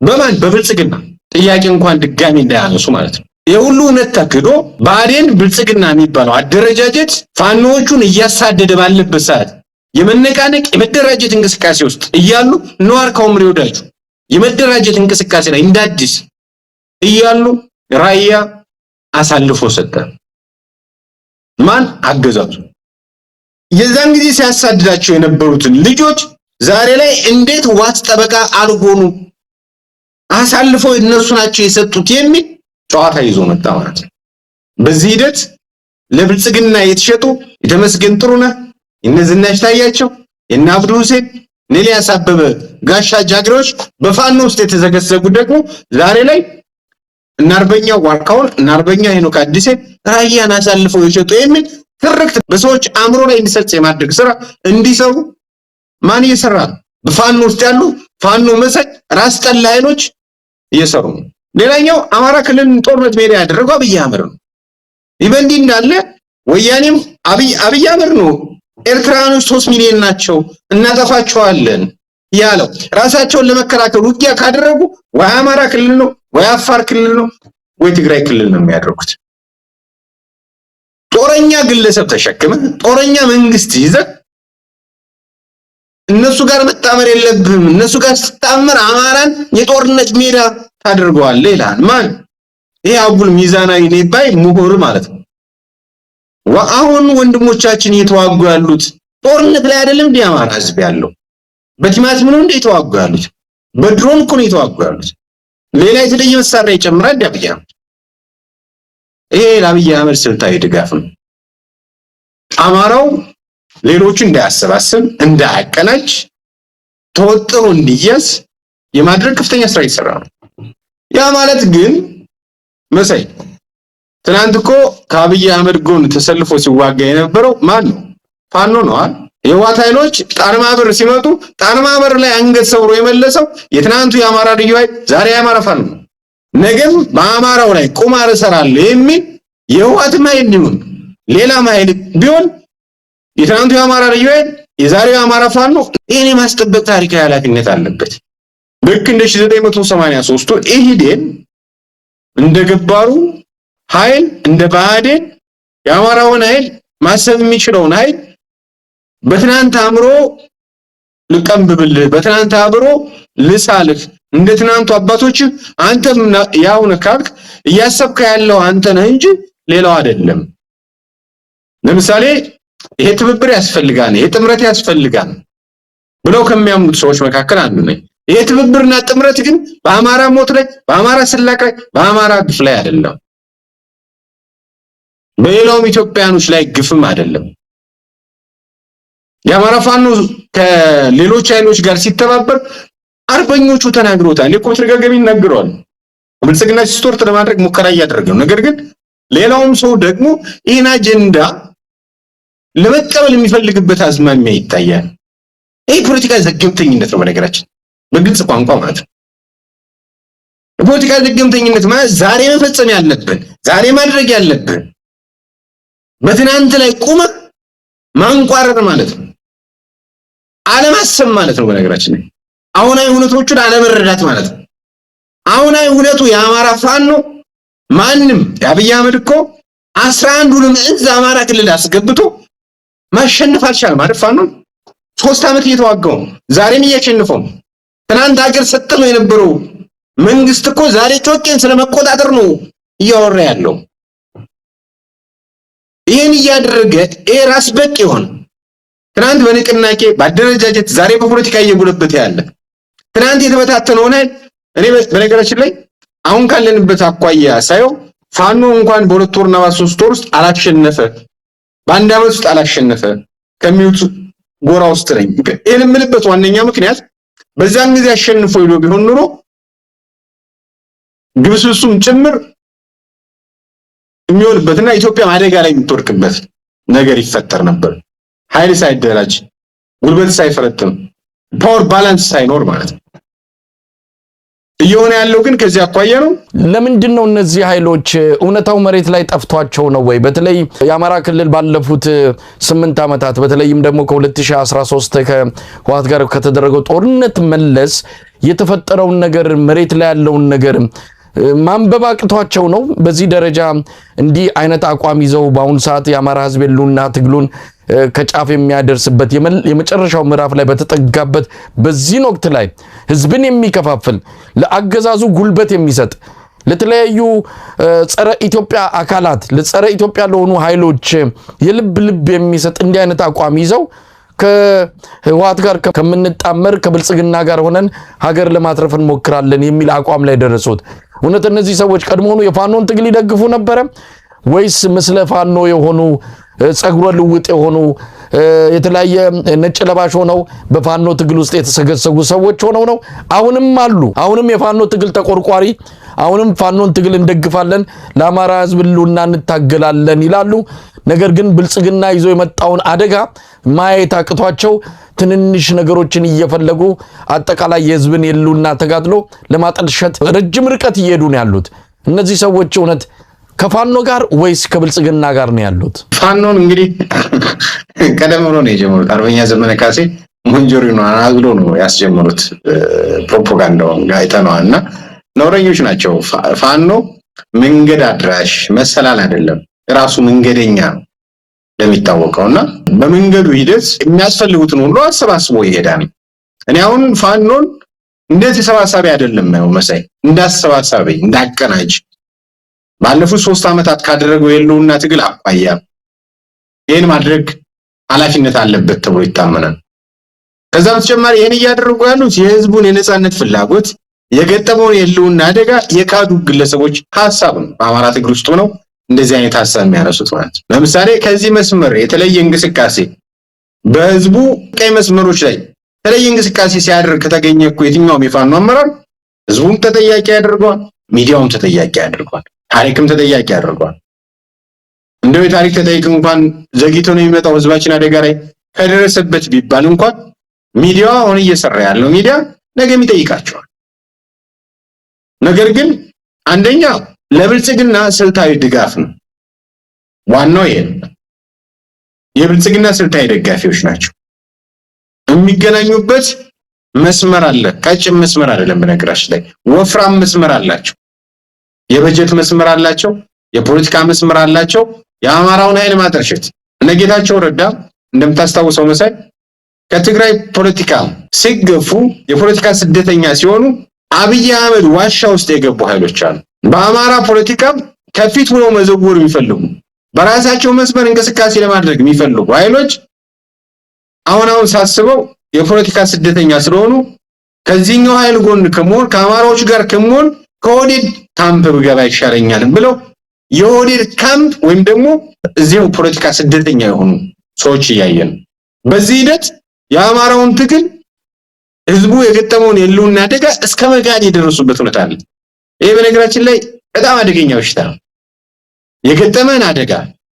[SPEAKER 2] በማን? በብልጽግና። ጥያቄ እንኳን ድጋሚ እንዳያነሱ ማለት ነው። የሁሉ እውነት ተክዶ ብአዴን ብልጽግና የሚባለው አደረጃጀት ፋኖቹን እያሳደደ ባለበት ሰዓት የመነቃነቅ የመደራጀት እንቅስቃሴ ውስጥ እያሉ ነዋርካው ምሬ ወዳጁ የመደራጀት እንቅስቃሴ ላይ እንዳዲስ እያሉ ራያ አሳልፎ ሰጠ። ማን? አገዛዙ። የዛን ጊዜ ሲያሳድዳቸው የነበሩትን ልጆች ዛሬ ላይ እንዴት ዋስ ጠበቃ አልሆኑ? አሳልፈው እነሱ ናቸው የሰጡት የሚል ጨዋታ ይዞ መጣ ማለት ነው። በዚህ ሂደት ለብልጽግና የተሸጡ የተመስገን ጥሩነህ፣ የነዝናሽ ታያቸው፣ የነ አብዱ ሁሴን፣ ኤልያስ አበበ ጋሻ ጃግሬዎች በፋኖ ውስጥ የተዘገሰጉ ደግሞ ዛሬ ላይ እና አርበኛው ዋርካውን እና አርበኛ ሄኖክ አዲሴ ራያን አሳልፈው የሸጡ የሚል ትርክት በሰዎች አእምሮ ላይ እንዲሰርጽ የማድረግ ስራ እንዲሰሩ ማን እየሰራ ነው? በፋኖ ውስጥ ያሉ ፋኖ መሰል ራስ ጠል ኃይሎች እየሰሩ ነው። ሌላኛው አማራ ክልል ጦርነት ሜዳ ያደረገው አብይ አህመድ ነው። ይበንዲ እንዳለ ወያኔም አብይ አህመድ ነው ኤርትራኖች 3 ሚሊዮን ናቸው እናጠፋቸዋለን ያለው። ራሳቸውን ለመከላከል ውጊያ ካደረጉ ወይ አማራ ክልል ነው ወይ አፋር ክልል ነው ወይ ትግራይ ክልል ነው የሚያደርጉት። ጦረኛ ግለሰብ ተሸክመ ጦረኛ መንግስት ይዘ እነሱ ጋር መጣመር የለብህም። እነሱ ጋር ስትጣመር አማራን የጦርነት ሜዳ ታደርገዋለህ ይላል። ማን? ይሄ አጉል ሚዛናዊ ነባይ ምሁር ማለት ነው። አሁን ወንድሞቻችን እየተዋጉ ያሉት ጦርነት ላይ አይደለም እንዴ? አማራ ህዝብ ያለው በቲማቲም ነው እንዴ የተዋጉ ያሉት? በድሮን እኮ ነው የተዋጉ ያሉት። ሌላ የተለየ መሳሪያ ይጨምራል አብይ አህመድ። ይሄ ለአብይ አህመድ ስልታዊ ድጋፍ ነው። አማራው ሌሎችን እንዳያሰባስብ እንዳያቀናጅ ተወጥሮ እንዲያዝ የማድረግ ከፍተኛ ስራ ይሰራ ነው። ያ ማለት ግን መሳይ ትናንት እኮ ከአብይ አህመድ ጎን ተሰልፎ ሲዋጋ የነበረው ማን ነው? ፋኖ ነው አይደል? የህወሓት ኃይሎች ጣርማበር ሲመጡ ጣርማበር ላይ አንገት ሰብሮ የመለሰው የትናንቱ የአማራ ልዩ ኃይል ዛሬ የአማራ ፋኖ ነው። ነገም በአማራው ላይ ቁማር እሰራለሁ የሚል የህወሓትም ኃይል ቢሆን ሌላም ኃይል ቢሆን የትናንቱ የአማራ ልዩ ኃይል የዛሬው የአማራ ፋኖ ይሄን የማስጠበቅ ታሪካዊ ኃላፊነት አለበት። ልክ እንደ 1983 ኢህዴን እንደገባሩ ኃይል እንደ ብአዴን የአማራውን ኃይል ማሰብ የሚችለውን ኃይል በትናንት አምሮ ልቀምብልህ በትናንት አብሮ ልሳልህ እንደ ትናንቱ አባቶች አንተም ያው ነካክ እያሰብከ ያለው አንተ ነህ እንጂ ሌላው አይደለም። ለምሳሌ ይሄ ትብብር ያስፈልጋል፣ ይሄ ጥምረት ያስፈልጋል ብለው ከሚያምኑት ሰዎች መካከል አንዱ ነኝ። ይሄ ትብብርና ጥምረት ግን በአማራ ሞት ላይ፣ በአማራ ስላቅ ላይ፣ በአማራ ግፍ ላይ አይደለም። በሌላውም ኢትዮጵያኖች ላይ ግፍም አይደለም። የአማራ ፋኖ ከሌሎች ኃይሎች ጋር ሲተባበር አርበኞቹ ተናግሮታል። የቆም ተደጋጋሚ ይናገራል። ብልጽግና ሲስቶርት ለማድረግ ሙከራ እያደረገ ነው። ነገር ግን ሌላውም ሰው ደግሞ ይህን አጀንዳ ለመቀበል የሚፈልግበት አዝማሚያ ይታያል። ይሄ ፖለቲካ ዘገምተኝነት ነው። በነገራችን በግልጽ ቋንቋ ማለት ነው። ፖለቲካ ዘገምተኝነት ማለት ዛሬ መፈጸም ያለብን ዛሬ ማድረግ ያለብን በትናንት ላይ ቁመ ማንቋረጥ ማለት ነው። አለማሰብ ማለት ነው። በነገራችን ላይ አሁናዊ ሁኔታዎችን አለመረዳት ማለት ነው። አሁናዊ ሁኔቱ የአማራ ፋኖ ማንም የአብይ አህመድ እኮ 11ዱንም እዝ አማራ ክልል አስገብቶ ማሸነፍ አልቻለም ማለት ፋኖ 3 ዓመት እየተዋጋው ዛሬም እያሸነፈው። ትናንት ሀገር ሰጥተው የነበረው መንግስት እኮ ዛሬ ጮቄን ስለመቆጣጠር ነው እያወራ ያለው። ይሄን እያደረገ ራስ በቅ ይሆን ትናንት በንቅናቄ ባደረጃጀት ዛሬ በፖለቲካ እየጎለበተ ያለ ትናንት የተበታተነው ነው። እኔ በነገራችን ላይ አሁን ካለንበት አኳያ ሳይው ፋኖ እንኳን በ2 ወርና በ3 ወር ውስጥ አላሸነፈ በአንድ ዓመት ውስጥ አላሸነፈ ከሚውት ጎራ ውስጥ ነኝ። ይሄን የምልበት ዋነኛ ምክንያት በዛን ጊዜ አሸንፎ ይሎ ቢሆን ኑሮ ግብስብሱም ጭምር የሚሆንበትና ኢትዮጵያ አደጋ ላይ የምትወድቅበት ነገር ይፈጠር ነበር። ኃይል ሳይደራጅ ጉልበት ሳይፈረጥም ፓወር ባላንስ ሳይኖር ማለት ነው። እየሆነ ያለው ግን ከዚህ አኳያ ነው።
[SPEAKER 1] ለምንድን ነው እነዚህ ኃይሎች እውነታው መሬት ላይ ጠፍቷቸው ነው ወይ? በተለይ የአማራ ክልል ባለፉት 8 ዓመታት በተለይም ደግሞ ከ2013 ከህወሓት ጋር ከተደረገው ጦርነት መለስ የተፈጠረውን ነገር መሬት ላይ ያለውን ነገር ማንበብ አቅቷቸው ነው በዚህ ደረጃ እንዲህ አይነት አቋም ይዘው በአሁን ሰዓት የአማራ ህዝብ የሉና ትግሉን ከጫፍ የሚያደርስበት የመጨረሻው ምዕራፍ ላይ በተጠጋበት በዚህ ወቅት ላይ ህዝብን የሚከፋፍል ለአገዛዙ ጉልበት የሚሰጥ ለተለያዩ ጸረ ኢትዮጵያ አካላት ለጸረ ኢትዮጵያ ለሆኑ ኃይሎች የልብ የሚሰጥ እንዲህ አይነት አቋም ይዘው ከህወሓት ጋር ከምንጣመር ከብልጽግና ጋር ሆነን ሀገር ለማትረፍ እንሞክራለን የሚል አቋም ላይ ደረሱት። እውነት እነዚህ ሰዎች ቀድሞውኑ የፋኖን ትግል ይደግፉ ነበር ወይስ ምስለ ፋኖ የሆኑ ጸጉረ ልውጥ የሆኑ የተለያየ ነጭ ለባሽ ሆነው በፋኖ ትግል ውስጥ የተሰገሰጉ ሰዎች ሆነው ነው? አሁንም አሉ። አሁንም የፋኖ ትግል ተቆርቋሪ አሁንም ፋኖን ትግል እንደግፋለን፣ ለአማራ ህዝብ ህልውና እንታገላለን ይላሉ። ነገር ግን ብልጽግና ይዞ የመጣውን አደጋ ማየት አቅቷቸው ትንንሽ ነገሮችን እየፈለጉ አጠቃላይ የህዝብን የህልውና ተጋድሎ ለማጠልሸት ረጅም ርቀት እየሄዱ ነው ያሉት። እነዚህ ሰዎች እውነት ከፋኖ ጋር ወይስ ከብልጽግና ጋር ነው ያሉት?
[SPEAKER 2] ፋኖን እንግዲህ ቀደም ብሎ ነው የጀመሩት። አርበኛ ዘመነ ካሴ ሞንጆሪኖ አናግሎ ነው ያስጀመሩት ፕሮፓጋንዳውን አይተነዋል። እና ነውረኞች ናቸው። ፋኖ መንገድ አድራሽ መሰላል አይደለም፣ ራሱ መንገደኛ ነው ለሚታወቀውና በመንገዱ ሂደት የሚያስፈልጉትን ሁሉ አሰባስቦ ይሄዳል። እኔ አሁን ፋኖን እንዴት ተሰባሳቢ አይደለም ነው መሳይ፣ እንዳሰባሳቢ እንዳቀናጅ ባለፉት 3 ዓመታት ካደረገው የህልውና ትግል አቋያ ይሄን ማድረግ ኃላፊነት አለበት ተብሎ ይታመናል። ከዛ በተጨማሪ ይሄን እያደረጉ ያሉት የህዝቡን የነጻነት ፍላጎት የገጠመውን የህልውና አደጋ የካዱ ግለሰቦች ሐሳብ ነው። በአማራ ትግል ውስጥ ነው እንደዚህ አይነት ሐሳብ የሚያነሱት ማለት ነው። ለምሳሌ ከዚህ መስመር የተለየ እንቅስቃሴ በህዝቡ ቀይ መስመሮች ላይ የተለየ እንቅስቃሴ ሲያደርግ ከተገኘ እኮ የትኛውም የፋኖ አመራር ህዝቡም ተጠያቂ ያደርገዋል፣ ሚዲያውም ተጠያቂ ያደርገዋል፣ ታሪክም ተጠያቂ ያደርገዋል። እንደው የታሪክ ተጠያቂ እንኳን ዘግይቶ ነው የሚመጣው ህዝባችን አደጋ ላይ ከደረሰበት ቢባል እንኳን ሚዲያው አሁን እየሰራ ያለው ሚዲያ ነገም ይጠይቃቸዋል። ነገር ግን አንደኛ ለብልጽግና ስልታዊ ድጋፍ ነው። ዋናው ይሄ የብልጽግና ስልታዊ ደጋፊዎች ናቸው። የሚገናኙበት መስመር አለ። ቀጭን መስመር አይደለም፣ በነገራችን ላይ ወፍራም መስመር አላቸው። የበጀት መስመር አላቸው፣ የፖለቲካ መስመር አላቸው። የአማራውን ኃይል ማጠርሸት እነ ጌታቸው ረዳ እንደምታስታውሰው መሳይ ከትግራይ ፖለቲካ ሲገፉ የፖለቲካ ስደተኛ ሲሆኑ አብይ አህመድ ዋሻ ውስጥ የገቡ ኃይሎች አሉ። በአማራ ፖለቲካ ከፊት ሆኖ መዘወር የሚፈልጉ በራሳቸው መስመር እንቅስቃሴ ለማድረግ የሚፈልጉ ኃይሎች አሁን ሳስበው የፖለቲካ ስደተኛ ስለሆኑ ከዚህኛው ኃይል ጎን ከመሆን ከአማራዎች ጋር ከመሆን ከኦህዴድ ካምፕ ብገባ ይሻለኛል ብለው የኦህዴድ ካምፕ ወይም ደግሞ እዚሁ ፖለቲካ ስደተኛ የሆኑ ሰዎች እያየን በዚህ ሂደት የአማራውን ትግል ህዝቡ የገጠመውን የህልውና አደጋ እስከ መጋድ የደረሱበት ሁኔታ አለ። ይሄ በነገራችን ላይ በጣም አደገኛ በሽታ ነው። የገጠመን አደጋ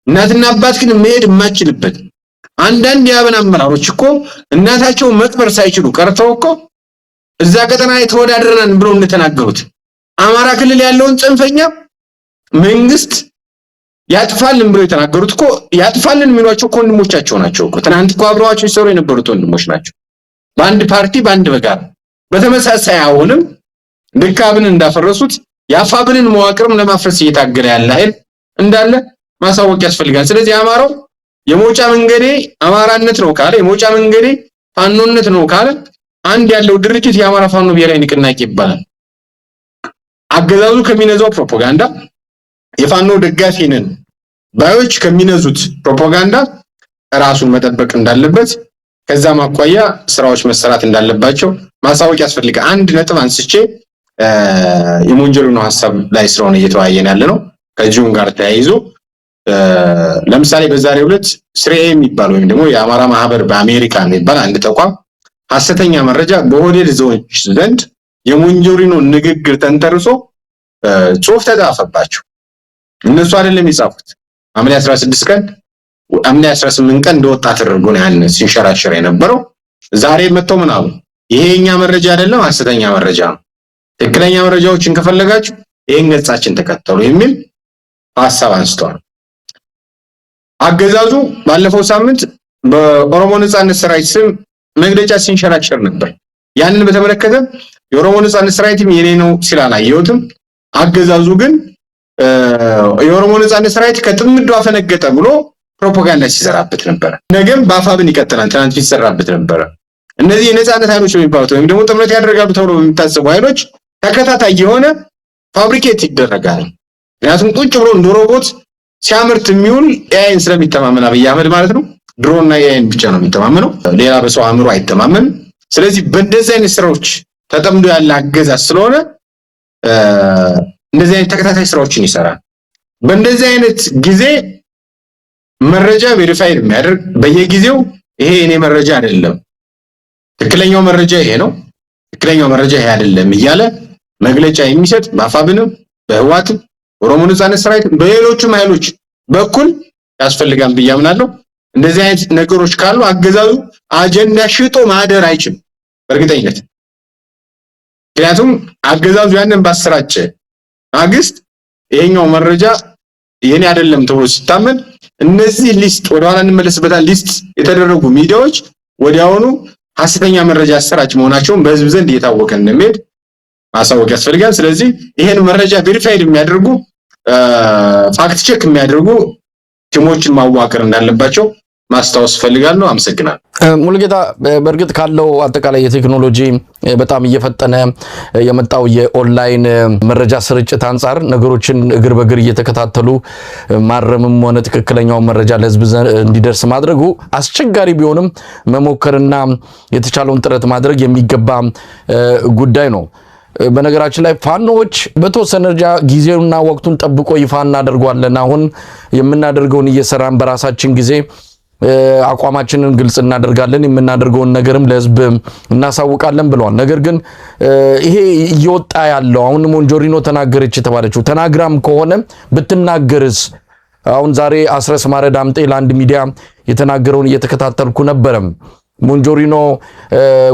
[SPEAKER 2] እናትና አባት ግን መሄድ የማይችልበት አንዳንድ የአብን አመራሮች እኮ እናታቸው መቅበር ሳይችሉ ቀርተው እኮ እዛ ቀጠና ላይ ተወዳድረናል ብለው እንደተናገሩት አማራ ክልል ያለውን ጽንፈኛ መንግስት ያጥፋልን ብለው የተናገሩት እኮ ያጥፋልን የሚሏቸው እኮ ወንድሞቻቸው ናቸው እኮ። ትናንት እኮ አብረዋቸው ሲሰሩ የነበሩት ወንድሞች ናቸው። በአንድ ፓርቲ በአንድ በጋራ በተመሳሳይ አሁንም ልክ አብን እንዳፈረሱት የአፋብንን መዋቅርም ለማፍረስ እየታገለ ያለ ኃይል እንዳለ ማሳወቅ ያስፈልጋል። ስለዚህ አማራው የሞጫ መንገዴ አማራነት ነው ካለ የሞጫ መንገዴ ፋኖነት ነው ካለ አንድ ያለው ድርጅት የአማራ ፋኖ ብሔራዊ ንቅናቄ ይባላል። አገዛዙ ከሚነዛው ፕሮፓጋንዳ የፋኖ ደጋፊ ነን ባዮች ከሚነዙት ፕሮፓጋንዳ ራሱን መጠበቅ እንዳለበት ከዛ ማቋያ ስራዎች መሰራት እንዳለባቸው ማሳወቅ ያስፈልጋል። አንድ ነጥብ አንስቼ የሞንጆሪኖ ሐሳብ ላይ ስለሆነ እየተወያየን ያለ ነው። ከዚሁም ጋር ተያይዞ ለምሳሌ በዛሬው ዕለት ስሬ የሚባል ወይም ደግሞ የአማራ ማህበር በአሜሪካ የሚባል አንድ ተቋም ሐሰተኛ መረጃ በኦህዴድ ዞኖች ዘንድ የሞንጆሪኖ ንግግር ተንተርሶ ጽሁፍ ተጻፈባቸው። እነሱ አይደለም የጻፉት። ሐምሌ 16 ቀን ሐምሌ 18 ቀን እንደወጣ ተደርጎ ነው ያን ሲንሸራሸር የነበረው። ዛሬ መጥተው ምን አሉ? ይሄኛ መረጃ አይደለም ሐሰተኛ መረጃ ነው። ትክክለኛ መረጃዎችን ከፈለጋችሁ ይሄን ገጻችን ተከተሉ የሚል ሐሳብ አንስተዋል። አገዛዙ ባለፈው ሳምንት በኦሮሞ ነጻነት ሰራዊት ስም መግለጫ ሲንሸራሸር ነበር። ያንን በተመለከተ የኦሮሞ ነጻነት ሰራዊትም የኔ ነው ሲል አላየሁትም። አገዛዙ ግን የኦሮሞ ነጻነት ሰራዊት ከጥምዱ አፈነገጠ ብሎ ፕሮፓጋንዳ ሲሰራበት ነበር። ነገም በአፋብን ይቀጥላል። ትናንት ሲሰራበት ነበር። እነዚህ የነጻነት ኃይሎች የሚባሉት ወይም ደግሞ ጥምረት ያደርጋሉ ተብሎ የሚታሰቡ ኃይሎች ተከታታይ የሆነ ፋብሪኬት ይደረጋል። ምክንያቱም ቁጭ ብሎ እንደ ሮቦት ሲያመርት የሚውል ኤአይን ስለሚተማመን አብይ አህመድ ማለት ነው። ድሮና ኤአይን ብቻ ነው የሚተማመነው፣ ሌላ በሰው አእምሮ አይተማመንም። ስለዚህ በእንደዚህ አይነት ስራዎች ተጠምዶ ያለ አገዛዝ ስለሆነ እንደዚህ አይነት ተከታታይ ስራዎችን ይሰራል። በእንደዚህ አይነት ጊዜ መረጃ ቬሪፋይድ የሚያደርግ በየጊዜው ይሄ እኔ መረጃ አይደለም፣ ትክክለኛው መረጃ ይሄ ነው፣ ትክክለኛው መረጃ ይሄ አይደለም እያለ መግለጫ የሚሰጥ በአፋብንም በህዋትም ኦሮሞ ነጻነት ሰራዊት በሌሎችም ኃይሎች በኩል ያስፈልጋል ብዬ አምናለሁ። እንደዚህ አይነት ነገሮች ካሉ አገዛዙ አጀንዳ ሽጦ ማደር አይችልም በእርግጠኝነት። ምክንያቱም አገዛዙ ያንን ባሰራጨ ማግስት ይሄኛው መረጃ የኔ አይደለም ተብሎ ሲታመን እነዚህ ሊስት ወደኋላ እንመለስበታል ሊስት የተደረጉ ሚዲያዎች ወዲያውኑ ሐሰተኛ መረጃ አሰራጭ መሆናቸውን በህዝብ ዘንድ እየታወቀ እንደሚሄድ ማሳወቅ ያስፈልጋል። ስለዚህ ይሄን መረጃ ቬሪፋይድ የሚያደርጉ ፋክት ቼክ የሚያደርጉ ቲሞችን ማዋቀር እንዳለባቸው ማስታወስ ፈልጋለሁ። አመሰግናለሁ።
[SPEAKER 1] ሙሉጌታ በእርግጥ ካለው አጠቃላይ የቴክኖሎጂ በጣም እየፈጠነ የመጣው የኦንላይን መረጃ ስርጭት አንፃር ነገሮችን እግር በእግር እየተከታተሉ ማረምም ሆነ ትክክለኛው መረጃ ለህዝብ እንዲደርስ ማድረጉ አስቸጋሪ ቢሆንም መሞከርና የተቻለውን ጥረት ማድረግ የሚገባ ጉዳይ ነው። በነገራችን ላይ ፋኖዎች በተወሰነ ደረጃ ጊዜውና ወቅቱን ጠብቆ ይፋ እናደርጋለን። አሁን የምናደርገውን እየሰራን በራሳችን ጊዜ አቋማችንን ግልጽ እናደርጋለን፣ የምናደርገውን ነገርም ለህዝብ እናሳውቃለን ብለዋል። ነገር ግን ይሄ እየወጣ ያለው አሁን ሞንጆሪኖ ተናገረች የተባለችው ተናግራም ከሆነ ብትናገርስ? አሁን ዛሬ አስረስ ማረ ዳምጤ ለአንድ ሚዲያ የተናገረውን እየተከታተልኩ ነበረ። ሞንጆሪኖ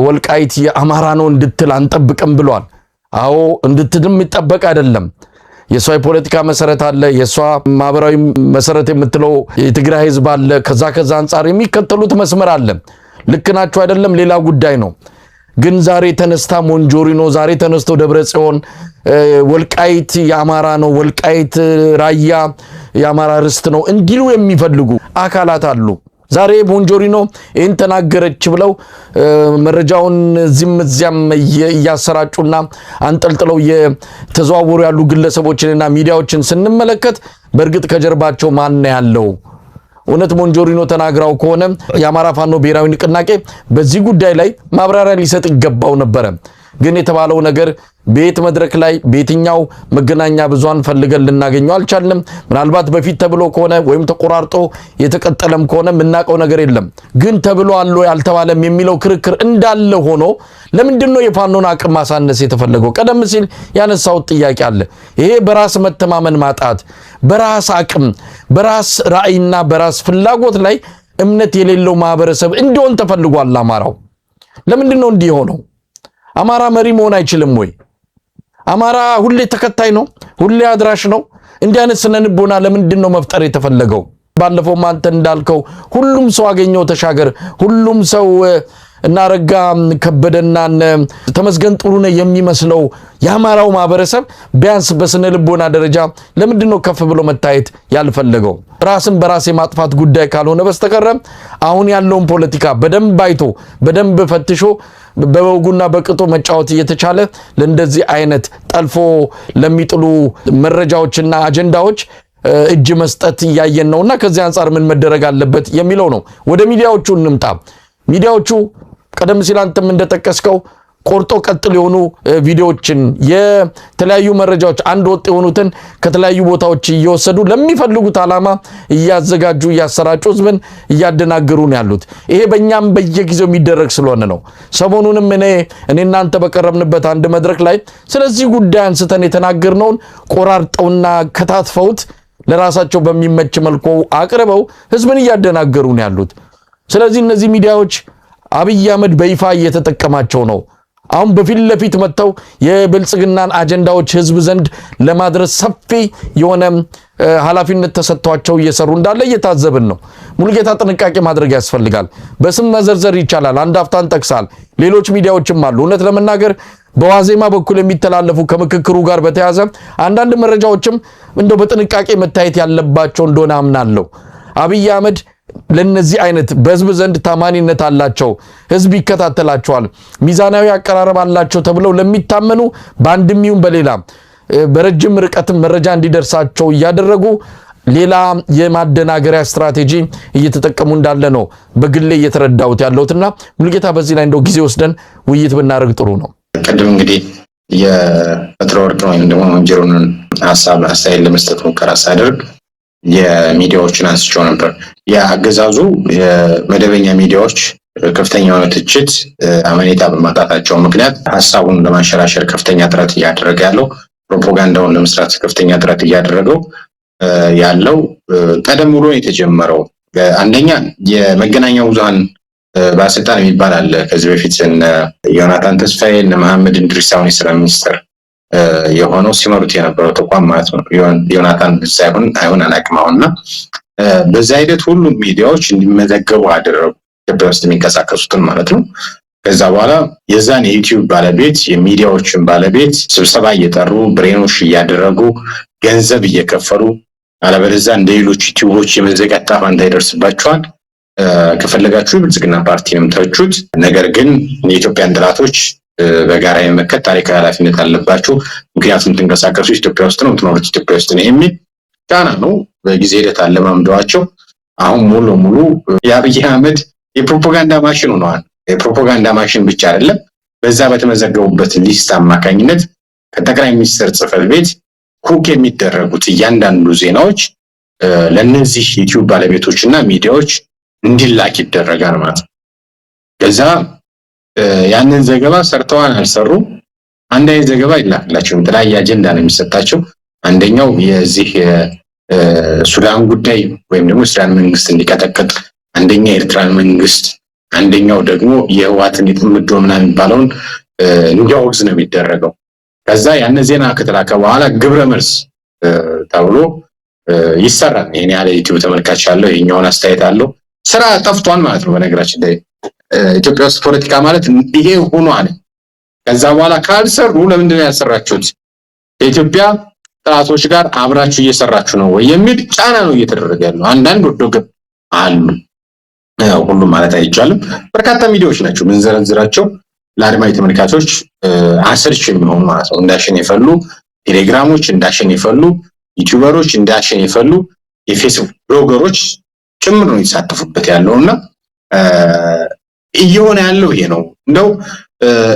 [SPEAKER 1] ወልቃይት የአማራ ነው እንድትል አንጠብቅም ብሏል። አዎ እንድትድም ይጠበቅ አይደለም። የሷ የፖለቲካ መሰረት አለ፣ የሷ ማህበራዊ መሰረት የምትለው የትግራይ ህዝብ አለ። ከዛ አንፃር የሚከተሉት መስመር አለ። ልክ ናቸው አይደለም ሌላ ጉዳይ ነው። ግን ዛሬ ተነስታ ሞንጆሪኖ ዛሬ ተነስቶ ደብረጽዮን ወልቃይት የአማራ ነው፣ ወልቃይት ራያ የአማራ ርስት ነው እንዲሉ የሚፈልጉ አካላት አሉ። ዛሬ ሞንጆሪኖ ይህን ተናገረች ብለው መረጃውን እዚያም እያሰራጩና አንጠልጥለው የተዘዋወሩ ያሉ ግለሰቦችንና ሚዲያዎችን ስንመለከት በእርግጥ ከጀርባቸው ማን ያለው? እውነት ሞንጆሪኖ ተናግራው ከሆነ የአማራ ፋኖ ብሔራዊ ንቅናቄ በዚህ ጉዳይ ላይ ማብራሪያ ሊሰጥ ይገባው ነበረ። ግን የተባለው ነገር ቤት መድረክ ላይ በየትኛው መገናኛ ብዙሃን ፈልገን ልናገኘው አልቻልንም። ምናልባት በፊት ተብሎ ከሆነ ወይም ተቆራርጦ የተቀጠለም ከሆነ የምናውቀው ነገር የለም። ግን ተብሎ አለ ያልተባለም የሚለው ክርክር እንዳለ ሆኖ ለምንድነው የፋኖን አቅም ማሳነስ የተፈለገው? ቀደም ሲል ያነሳው ጥያቄ አለ። ይሄ በራስ መተማመን ማጣት፣ በራስ አቅም፣ በራስ ራዕይና በራስ ፍላጎት ላይ እምነት የሌለው ማህበረሰብ እንዲሆን ተፈልጓል። አማራው ለምንድነው እንዲህ ሆነው? አማራ መሪ መሆን አይችልም ወይ? አማራ ሁሌ ተከታይ ነው፣ ሁሌ አድራሽ ነው። እንዲህ አይነት ስነልቦና ለምንድነው መፍጠር የተፈለገው? ባለፈው አንተ እንዳልከው ሁሉም ሰው አገኘው ተሻገር፣ ሁሉም ሰው እናረጋ ከበደና ተመስገን ጥሩነህ የሚመስለው የአማራው ማህበረሰብ ቢያንስ በስነልቦና ደረጃ ለምንድነው ከፍ ብሎ መታየት ያልፈለገው? ራስን በራስ የማጥፋት ጉዳይ ካልሆነ በስተቀር አሁን ያለውን ፖለቲካ በደንብ አይቶ በደንብ ፈትሾ በወጉና በቅጦ መጫወት እየተቻለ ለእንደዚህ አይነት ጠልፎ ለሚጥሉ መረጃዎችና አጀንዳዎች እጅ መስጠት እያየን ነውና ከዚህ አንፃር ምን መደረግ አለበት የሚለው ነው። ወደ ሚዲያዎቹ እንምጣ። ሚዲያዎቹ ቀደም ሲል አንተም እንደተጠቀስከው ቆርጦ ቀጥል የሆኑ ቪዲዮዎችን የተለያዩ መረጃዎች አንድ ወጥ የሆኑትን ከተለያዩ ቦታዎች እየወሰዱ ለሚፈልጉት ዓላማ እያዘጋጁ እያሰራጩ ህዝብን እያደናገሩ ነው ያሉት። ይሄ በእኛም በየጊዜው የሚደረግ ስለሆነ ነው። ሰሞኑንም እኔ እናንተ በቀረብንበት አንድ መድረክ ላይ ስለዚህ ጉዳይ አንስተን የተናገርነውን ቆራርጠውና ከታትፈውት ለራሳቸው በሚመች መልኩ አቅርበው ህዝብን እያደናገሩ ነው ያሉት። ስለዚህ እነዚህ ሚዲያዎች አብይ አህመድ በይፋ እየተጠቀማቸው ነው። አሁን በፊት ለፊት መጥተው የብልጽግናን አጀንዳዎች ህዝብ ዘንድ ለማድረስ ሰፊ የሆነ ኃላፊነት ተሰጥቷቸው እየሰሩ እንዳለ እየታዘብን ነው። ሙሉጌታ ጥንቃቄ ማድረግ ያስፈልጋል። በስም መዘርዘር ይቻላል፣ አንድ አፍታን ጠቅሳል። ሌሎች ሚዲያዎችም አሉ። እውነት ለመናገር በዋዜማ በኩል የሚተላለፉ ከምክክሩ ጋር በተያያዘ አንዳንድ መረጃዎችም እንደው በጥንቃቄ መታየት ያለባቸው እንደሆነ አምናለሁ። አብይ አህመድ ለነዚህ አይነት በህዝብ ዘንድ ታማኒነት አላቸው፣ ህዝብ ይከታተላቸዋል፣ ሚዛናዊ አቀራረብ አላቸው ተብለው ለሚታመኑ በአንድም ይሁን በሌላ በረጅም ርቀት መረጃ እንዲደርሳቸው እያደረጉ ሌላ የማደናገሪያ ስትራቴጂ እየተጠቀሙ እንዳለ ነው በግሌ እየተረዳሁት ያለውትና ሙሉጌታ በዚህ ላይ እንደው ጊዜ ወስደን ውይይት ብናደርግ ጥሩ ነው።
[SPEAKER 2] ቀደም እንግዲህ የፈትለወርቅ ወይም ደግሞ ሞንጆሪኖን ሐሳብ አስተያየት ለመስጠት ሙከራ ሳደርግ የሚዲያዎችን አንስቼው ነበር። የአገዛዙ የመደበኛ ሚዲያዎች ከፍተኛ የሆነ ትችት፣ አመኔታ በማጣታቸው ምክንያት ሀሳቡን ለማንሸራሸር ከፍተኛ ጥረት እያደረገ ያለው ፕሮፓጋንዳውን ለመስራት ከፍተኛ ጥረት እያደረገው ያለው ቀደም ብሎ የተጀመረው አንደኛ የመገናኛ ብዙሃን ባለስልጣን የሚባል አለ። ከዚህ በፊት እነ ዮናታን ተስፋዬ እነ መሐመድ እንድሪስ አሁን የስራ ሚኒስትር የሆነው ሲመሩት የነበረው ተቋም ማለት ነው። ዮናታን ሳይሆን አይሆን አላውቅም። አሁንና በዛ ሂደት ሁሉም ሚዲያዎች እንዲመዘገቡ አደረጉ፣ ኢትዮጵያ ውስጥ የሚንቀሳቀሱትን ማለት ነው። ከዛ በኋላ የዛን የዩቲዩብ ባለቤት የሚዲያዎችን ባለቤት ስብሰባ እየጠሩ ብሬኖች እያደረጉ ገንዘብ እየከፈሉ አለበለዚያ እንደ ሌሎች ዩቲዩቦች የመዘጋት ዕጣ ፈንታ ይደርስባቸዋል። ከፈለጋችሁ ብልጽግና ፓርቲንም ተቹት፣ ነገር ግን የኢትዮጵያን ጥላቶች በጋራ የመመከት ታሪካዊ ኃላፊነት አለባችሁ። ምክንያቱም ትንቀሳቀሱ ኢትዮጵያ ውስጥ ነው፣ ትኖሩት ኢትዮጵያ ውስጥ ነው የሚል ጫና ነው በጊዜ ሂደት አለማምደዋቸው። አሁን ሙሉ ሙሉ የአብይ አህመድ የፕሮፓጋንዳ ማሽን ሆነዋል። የፕሮፓጋንዳ ማሽን ብቻ አይደለም፣ በዛ በተመዘገቡበት ሊስት አማካኝነት ከጠቅላይ ሚኒስትር ጽሕፈት ቤት ኩክ የሚደረጉት እያንዳንዱ ዜናዎች ለነዚህ ዩቲዩብ ባለቤቶችና ሚዲያዎች እንዲላክ ይደረጋል ማለት ነው። ከዛ ያንን ዘገባ ሰርተዋል አልሰሩም አንድ አይነት ዘገባ ይላክላቸው። የተለያየ አጀንዳ ነው የሚሰጣቸው። አንደኛው የዚህ ሱዳን ጉዳይ ወይም ደግሞ የሱዳን መንግስት እንዲቀጠቀጥ፣ አንደኛ የኤርትራን መንግስት፣ አንደኛው ደግሞ የህወሓትን የጥምዶ ምናምን የሚባለውን እንዲያወግዝ ነው የሚደረገው። ከዛ ያን ዜና ከተላከ በኋላ ግብረ መልስ ተብሎ ይሰራል። ይሄን ያለ ዩቲዩብ ተመልካች አለው፣ ይሄኛውን አስተያየት አለው። ስራ ጠፍቷል ማለት ነው። በነገራችን ላይ ኢትዮጵያ ውስጥ ፖለቲካ ማለት ይሄ ሆኗል። ከዛ በኋላ ካልሰሩ ለምንድን ነው ያሰራችሁት? ከኢትዮጵያ ጥላቶች ጋር አብራችሁ እየሰራችሁ ነው ወይ የሚል ጫና ነው እየተደረገ ያለው። አንዳንድ ወዶ ገብ አሉ፣ ሁሉም ማለት አይቻልም። በርካታ ሚዲያዎች ናቸው ምንዘረዝራቸው ለአድማጭ ተመልካቾች አሰልች የሚሆኑ ማለት ነው። እንዳሸን የፈሉ ቴሌግራሞች፣ እንዳሸን የፈሉ ዩቲዩበሮች፣ እንዳሸን የፈሉ የፌስቡክ ብሎገሮች ጭምር ነው የተሳተፉበት ያለውና እየሆነ ያለው ይሄ ነው። እንደው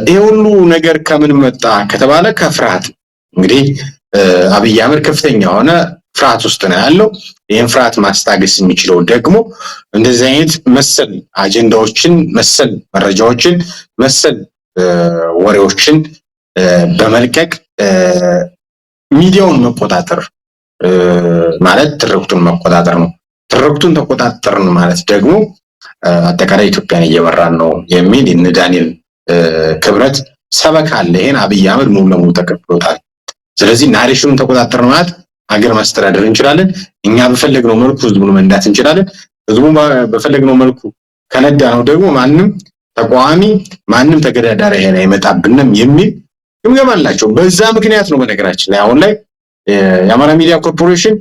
[SPEAKER 2] ይሄ ሁሉ ነገር ከምን መጣ ከተባለ ከፍርሃት። እንግዲህ አብይ አህመድ ከፍተኛ የሆነ ፍርሃት ውስጥ ነው ያለው። ይህን ፍርሃት ማስታገስ የሚችለው ደግሞ እንደዚህ አይነት መሰል አጀንዳዎችን፣ መሰል መረጃዎችን፣ መሰል ወሬዎችን በመልቀቅ ሚዲያውን መቆጣጠር ማለት ትርክቱን መቆጣጠር ነው። ትርክቱን ተቆጣጠርን ማለት ደግሞ አጠቃላይ ኢትዮጵያን እየመራን ነው የሚል እነ ዳንኤል ክብረት ሰበካ አለ። ይሄን አብይ አህመድ ሙሉ ለሙሉ ተቀብሎታል። ስለዚህ ናሬሽኑን ተቆጣጠርን ማለት ሀገር ማስተዳደር እንችላለን። እኛ በፈለግነው መልኩ ህዝቡን መንዳት እንችላለን። ህዝቡን በፈለግነው መልኩ ከነዳ ነው ደግሞ ማንም ተቋሚ ማንም ተገዳዳሪ ሄና አይመጣብንም የሚል ግምገማ አላቸው። በዛ ምክንያት ነው በነገራችን ላይ አሁን ላይ የአማራ ሚዲያ ኮርፖሬሽን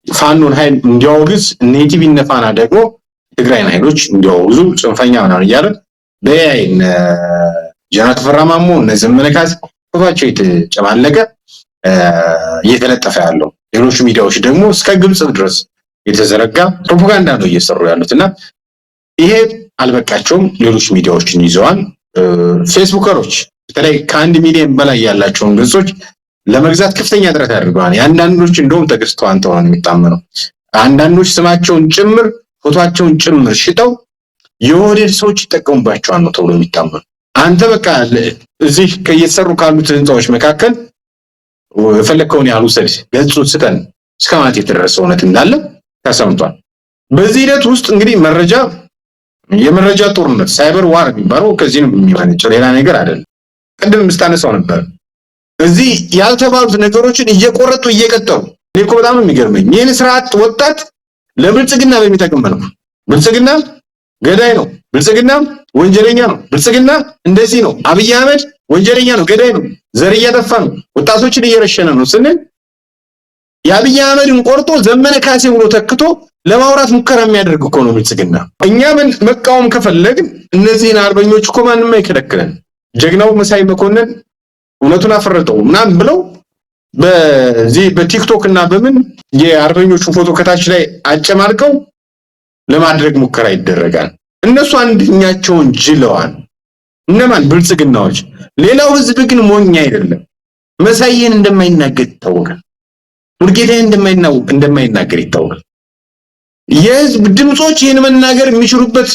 [SPEAKER 2] ፋኖን ኃይል እንዲያወግዝ ኔቲቭ ኢነፋና ደግሞ ትግራይን ኃይሎች እንዲያወግዙ ጽንፈኛ ምናምን እያለ በአይ ጀነራል ተፈራ ማሞ እነ ዘመነ ካሴ ፎቶአቸው የተጨማለቀ እየተለጠፈ ያለው ሌሎች ሚዲያዎች ደግሞ እስከ ግብጽ ድረስ የተዘረጋ ፕሮፓጋንዳ ነው እየሰሩ ያሉትና ይሄ አልበቃቸውም። ሌሎች ሚዲያዎችን ይዘዋል። ፌስቡከሮች በተለይ ከ1 ሚሊዮን በላይ ያላቸውን ገጾች ለመግዛት ከፍተኛ ጥረት አድርገዋል። አንዳንዶች እንደውም ተገዝተው አንተው ነው የሚታመነው። አንዳንዶች ስማቸውን ጭምር ፎቶአቸውን ጭምር ሽጠው የወዴድ ሰዎች ይጠቀሙባቸዋል ነው ተብሎ የሚታመነው። አንተ በቃ እዚህ እየተሰሩ ካሉት ህንጻዎች መካከል የፈለከውን ያህል ውሰድ፣ ገጹን ስጠን እስከ ማለት የተደረሰ እውነት እንዳለ ተሰምቷል። በዚህ ሂደት ውስጥ እንግዲህ የመረጃ ጦርነት ሳይበር ዋር የሚባለው ከዚህ ነው የሚመነጨው፣ ሌላ ነገር አይደለም። ቅድም ምስታነሳው ነበር እዚህ ያልተባሉት ነገሮችን እየቆረጡ እየቀጠሉ እኔ እኮ በጣም የሚገርመኝ ይህን ስርዓት ወጣት ለብልጽግና በሚጠቅም መልኩ ብልጽግና ገዳይ ነው፣ ብልጽግና ወንጀለኛ ነው፣ ብልጽግና እንደዚህ ነው፣ አብይ አህመድ ወንጀለኛ ነው፣ ገዳይ ነው፣ ዘር እያጠፋ ነው፣ ወጣቶችን እየረሸነ ነው ስንል የአብይ አህመድን ቆርጦ ዘመነ ካሴ ብሎ ተክቶ ለማውራት ሙከራ የሚያደርግ እኮ ነው ብልጽግና። እኛ መቃወም ከፈለግን እነዚህን አርበኞች እኮ ማንም አይከለክለን። ጀግናው መሳይ መኮንን እውነቱን አፈረጠው ምናምን ብለው በዚህ በቲክቶክ እና በምን የአርበኞቹን ፎቶ ከታች ላይ አጨማልቀው ለማድረግ ሙከራ ይደረጋል። እነሱ አንድኛቸውን ጅለዋል። እነማን? ብልጽግናዎች። ሌላው ህዝብ ግን ሞኝ አይደለም። መሳይን እንደማይናገር ይታወቃል። ሙልጌታን እንደማይናገር ይታወቃል። የህዝብ ድምጾች ይህን መናገር የሚችሉበት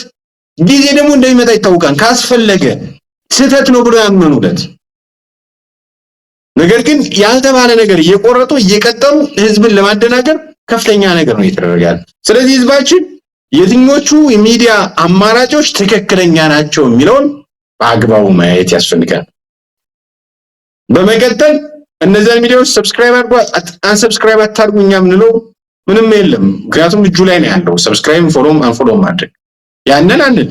[SPEAKER 2] ጊዜ ደግሞ እንደሚመጣ ይታወቃል። ካስፈለገ ስህተት ነው ብሎ ያመኑለት ነገር ግን ያልተባለ ነገር እየቆረጡ እየቀጠሉ ህዝብን ለማደናገር ከፍተኛ ነገር ነው እየተደረጋል። ስለዚህ ህዝባችን የትኞቹ የሚዲያ አማራጮች ትክክለኛ ናቸው የሚለውን በአግባቡ ማየት ያስፈልጋል። በመቀጠል እነዚያን ሚዲያዎች ሰብስክራይብ አድርጉ አንሰብስክራይብ አታድርጉ እኛ ምንለው ምንም የለም። ምክንያቱም እጁ ላይ ነው ያለው ሰብስክራይብ ፎሎም አንፎሎም ማድረግ ያንን አንል።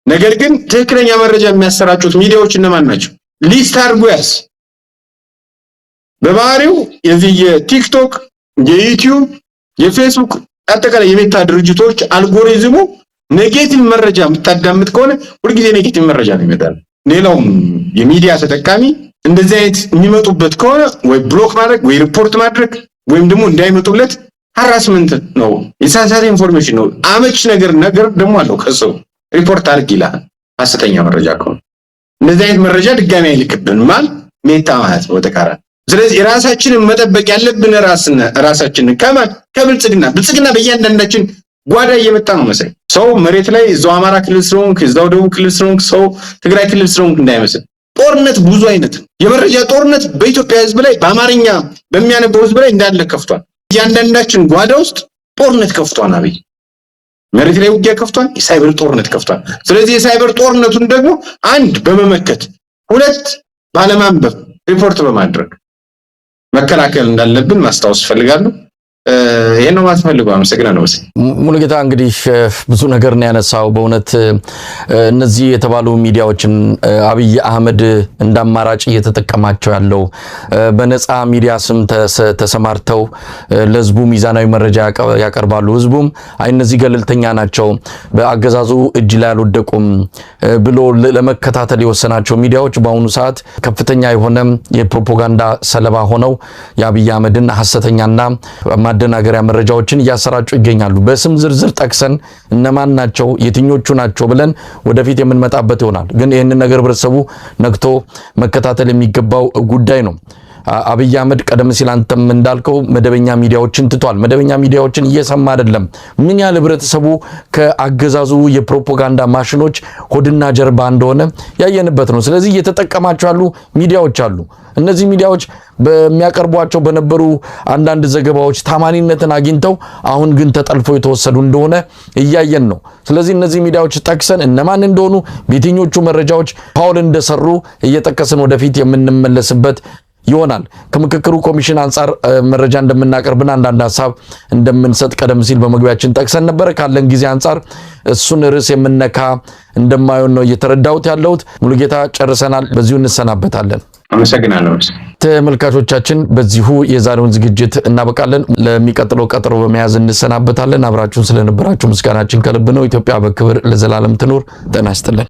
[SPEAKER 2] ነገር ግን ትክክለኛ መረጃ የሚያሰራጩት ሚዲያዎች እነማን ናቸው? ሊስት አድርጉ ያስ በባህሪው የዚህ የቲክቶክ የዩቲዩብ የፌስቡክ አጠቃላይ የሜታ ድርጅቶች አልጎሪዝሙ ኔጌቲቭ መረጃ የምታዳምጥ ከሆነ ሁልጊዜ ኔጌቲቭ መረጃ ነው የሚመጣው። ሌላውም የሚዲያ ተጠቃሚ እንደዚህ አይነት የሚመጡበት ከሆነ ወይ ብሎክ ማድረግ ወይ ሪፖርት ማድረግ ወይም ደግሞ እንዳይመጡለት ሃራስመንት ነው፣ የሳሳተ ኢንፎርሜሽን ነው። አመች ነገር ደግሞ አለው ከሰው ሪፖርት አድርግ ይላል ሐሰተኛ መረጃ ከሆነ። እንደዚህ አይነት መረጃ ድጋሚ አይልክብን ማል ሜታ ማለት ነው ተቃራኒ። ስለዚህ ራሳችንን መጠበቅ ያለብን ራሳችንን ከማን ብልጽግና በእያንዳንዳችን ጓዳ እየመጣ ነው መሰለኝ። ሰው መሬት ላይ እዛው አማራ ክልል ስለሆንክ እዛው ደቡብ ክልል ስለሆንክ ሰው ትግራይ ክልል ስለሆንክ እንዳይመስል። ጦርነት ብዙ አይነት የመረጃ ጦርነት በኢትዮጵያ ህዝብ ላይ በአማርኛ በሚያነበው ህዝብ ላይ እንዳለ ከፍቷል። እያንዳንዳችን ጓዳ ውስጥ ጦርነት ከፍቷል። አብይ መሬት ላይ ውጊያ ከፍቷል፣ የሳይበር ጦርነት ከፍቷል። ስለዚህ የሳይበር ጦርነቱን ደግሞ አንድ በመመከት ሁለት ባለማንበብ ሪፖርት በማድረግ መከላከል እንዳለብን ማስታወስ ፈልጋለሁ። ይሄን ነው ማስፈልገው። አመሰግናለሁ።
[SPEAKER 1] ሙሉጌታ እንግዲህ ብዙ ነገር ነው ያነሳው። በእውነት እነዚህ የተባሉ ሚዲያዎችን አብይ አህመድ እንዳማራጭ እየተጠቀማቸው ያለው በነፃ ሚዲያ ስም ተሰማርተው ለህዝቡ ሚዛናዊ መረጃ ያቀርባሉ። ህዝቡም አይ እነዚህ ገለልተኛ ናቸው፣ በአገዛዙ እጅ ላይ አልወደቁም ብሎ ለመከታተል የወሰናቸው ሚዲያዎች በአሁኑ ሰዓት ከፍተኛ የሆነ የፕሮፓጋንዳ ሰለባ ሆነው የአብይ አህመድን ሐሰተኛና ማደናገሪያ መረጃዎችን እያሰራጩ ይገኛሉ። በስም ዝርዝር ጠቅሰን እነማን ናቸው የትኞቹ ናቸው ብለን ወደፊት የምንመጣበት ይሆናል። ግን ይህንን ነገር ህብረተሰቡ ነክቶ መከታተል የሚገባው ጉዳይ ነው። አብይ አህመድ ቀደም ሲል አንተም እንዳልከው መደበኛ ሚዲያዎችን ትቷል። መደበኛ ሚዲያዎችን እየሰማ አይደለም። ምን ያህል ህብረተሰቡ ከአገዛዙ የፕሮፓጋንዳ ማሽኖች ሆድና ጀርባ እንደሆነ ያየንበት ነው። ስለዚህ እየተጠቀማቸው ያሉ ሚዲያዎች አሉ። እነዚህ ሚዲያዎች በሚያቀርቧቸው በነበሩ አንዳንድ ዘገባዎች ታማኒነትን አግኝተው አሁን ግን ተጠልፈው የተወሰዱ እንደሆነ እያየን ነው። ስለዚህ እነዚህ ሚዲያዎች ጠቅሰን እነማን እንደሆኑ በየትኞቹ መረጃዎች ፓውል እንደሰሩ እየጠቀስን ወደፊት የምንመለስበት ይሆናል። ከምክክሩ ኮሚሽን አንፃር መረጃ እንደምናቀርብና አንዳንድ ሐሳብ እንደምንሰጥ ቀደም ሲል በመግቢያችን ጠቅሰን ነበር። ካለን ጊዜ አንፃር እሱን ርዕስ የምነካ እንደማይሆን ነው እየተረዳሁት ያለሁት። ሙሉጌታ ጨርሰናል። በዚሁ እንሰናበታለን።
[SPEAKER 2] አመሰግናለሁ።
[SPEAKER 1] ተመልካቾቻችን በዚሁ የዛሬውን ዝግጅት እናበቃለን። ለሚቀጥለው ቀጠሮ በመያዝ እንሰናበታለን። አብራችሁን ስለነበራችሁ ምስጋናችን ከልብ ነው። ኢትዮጵያ በክብር ለዘላለም ትኑር። ጤና ይስጥልን።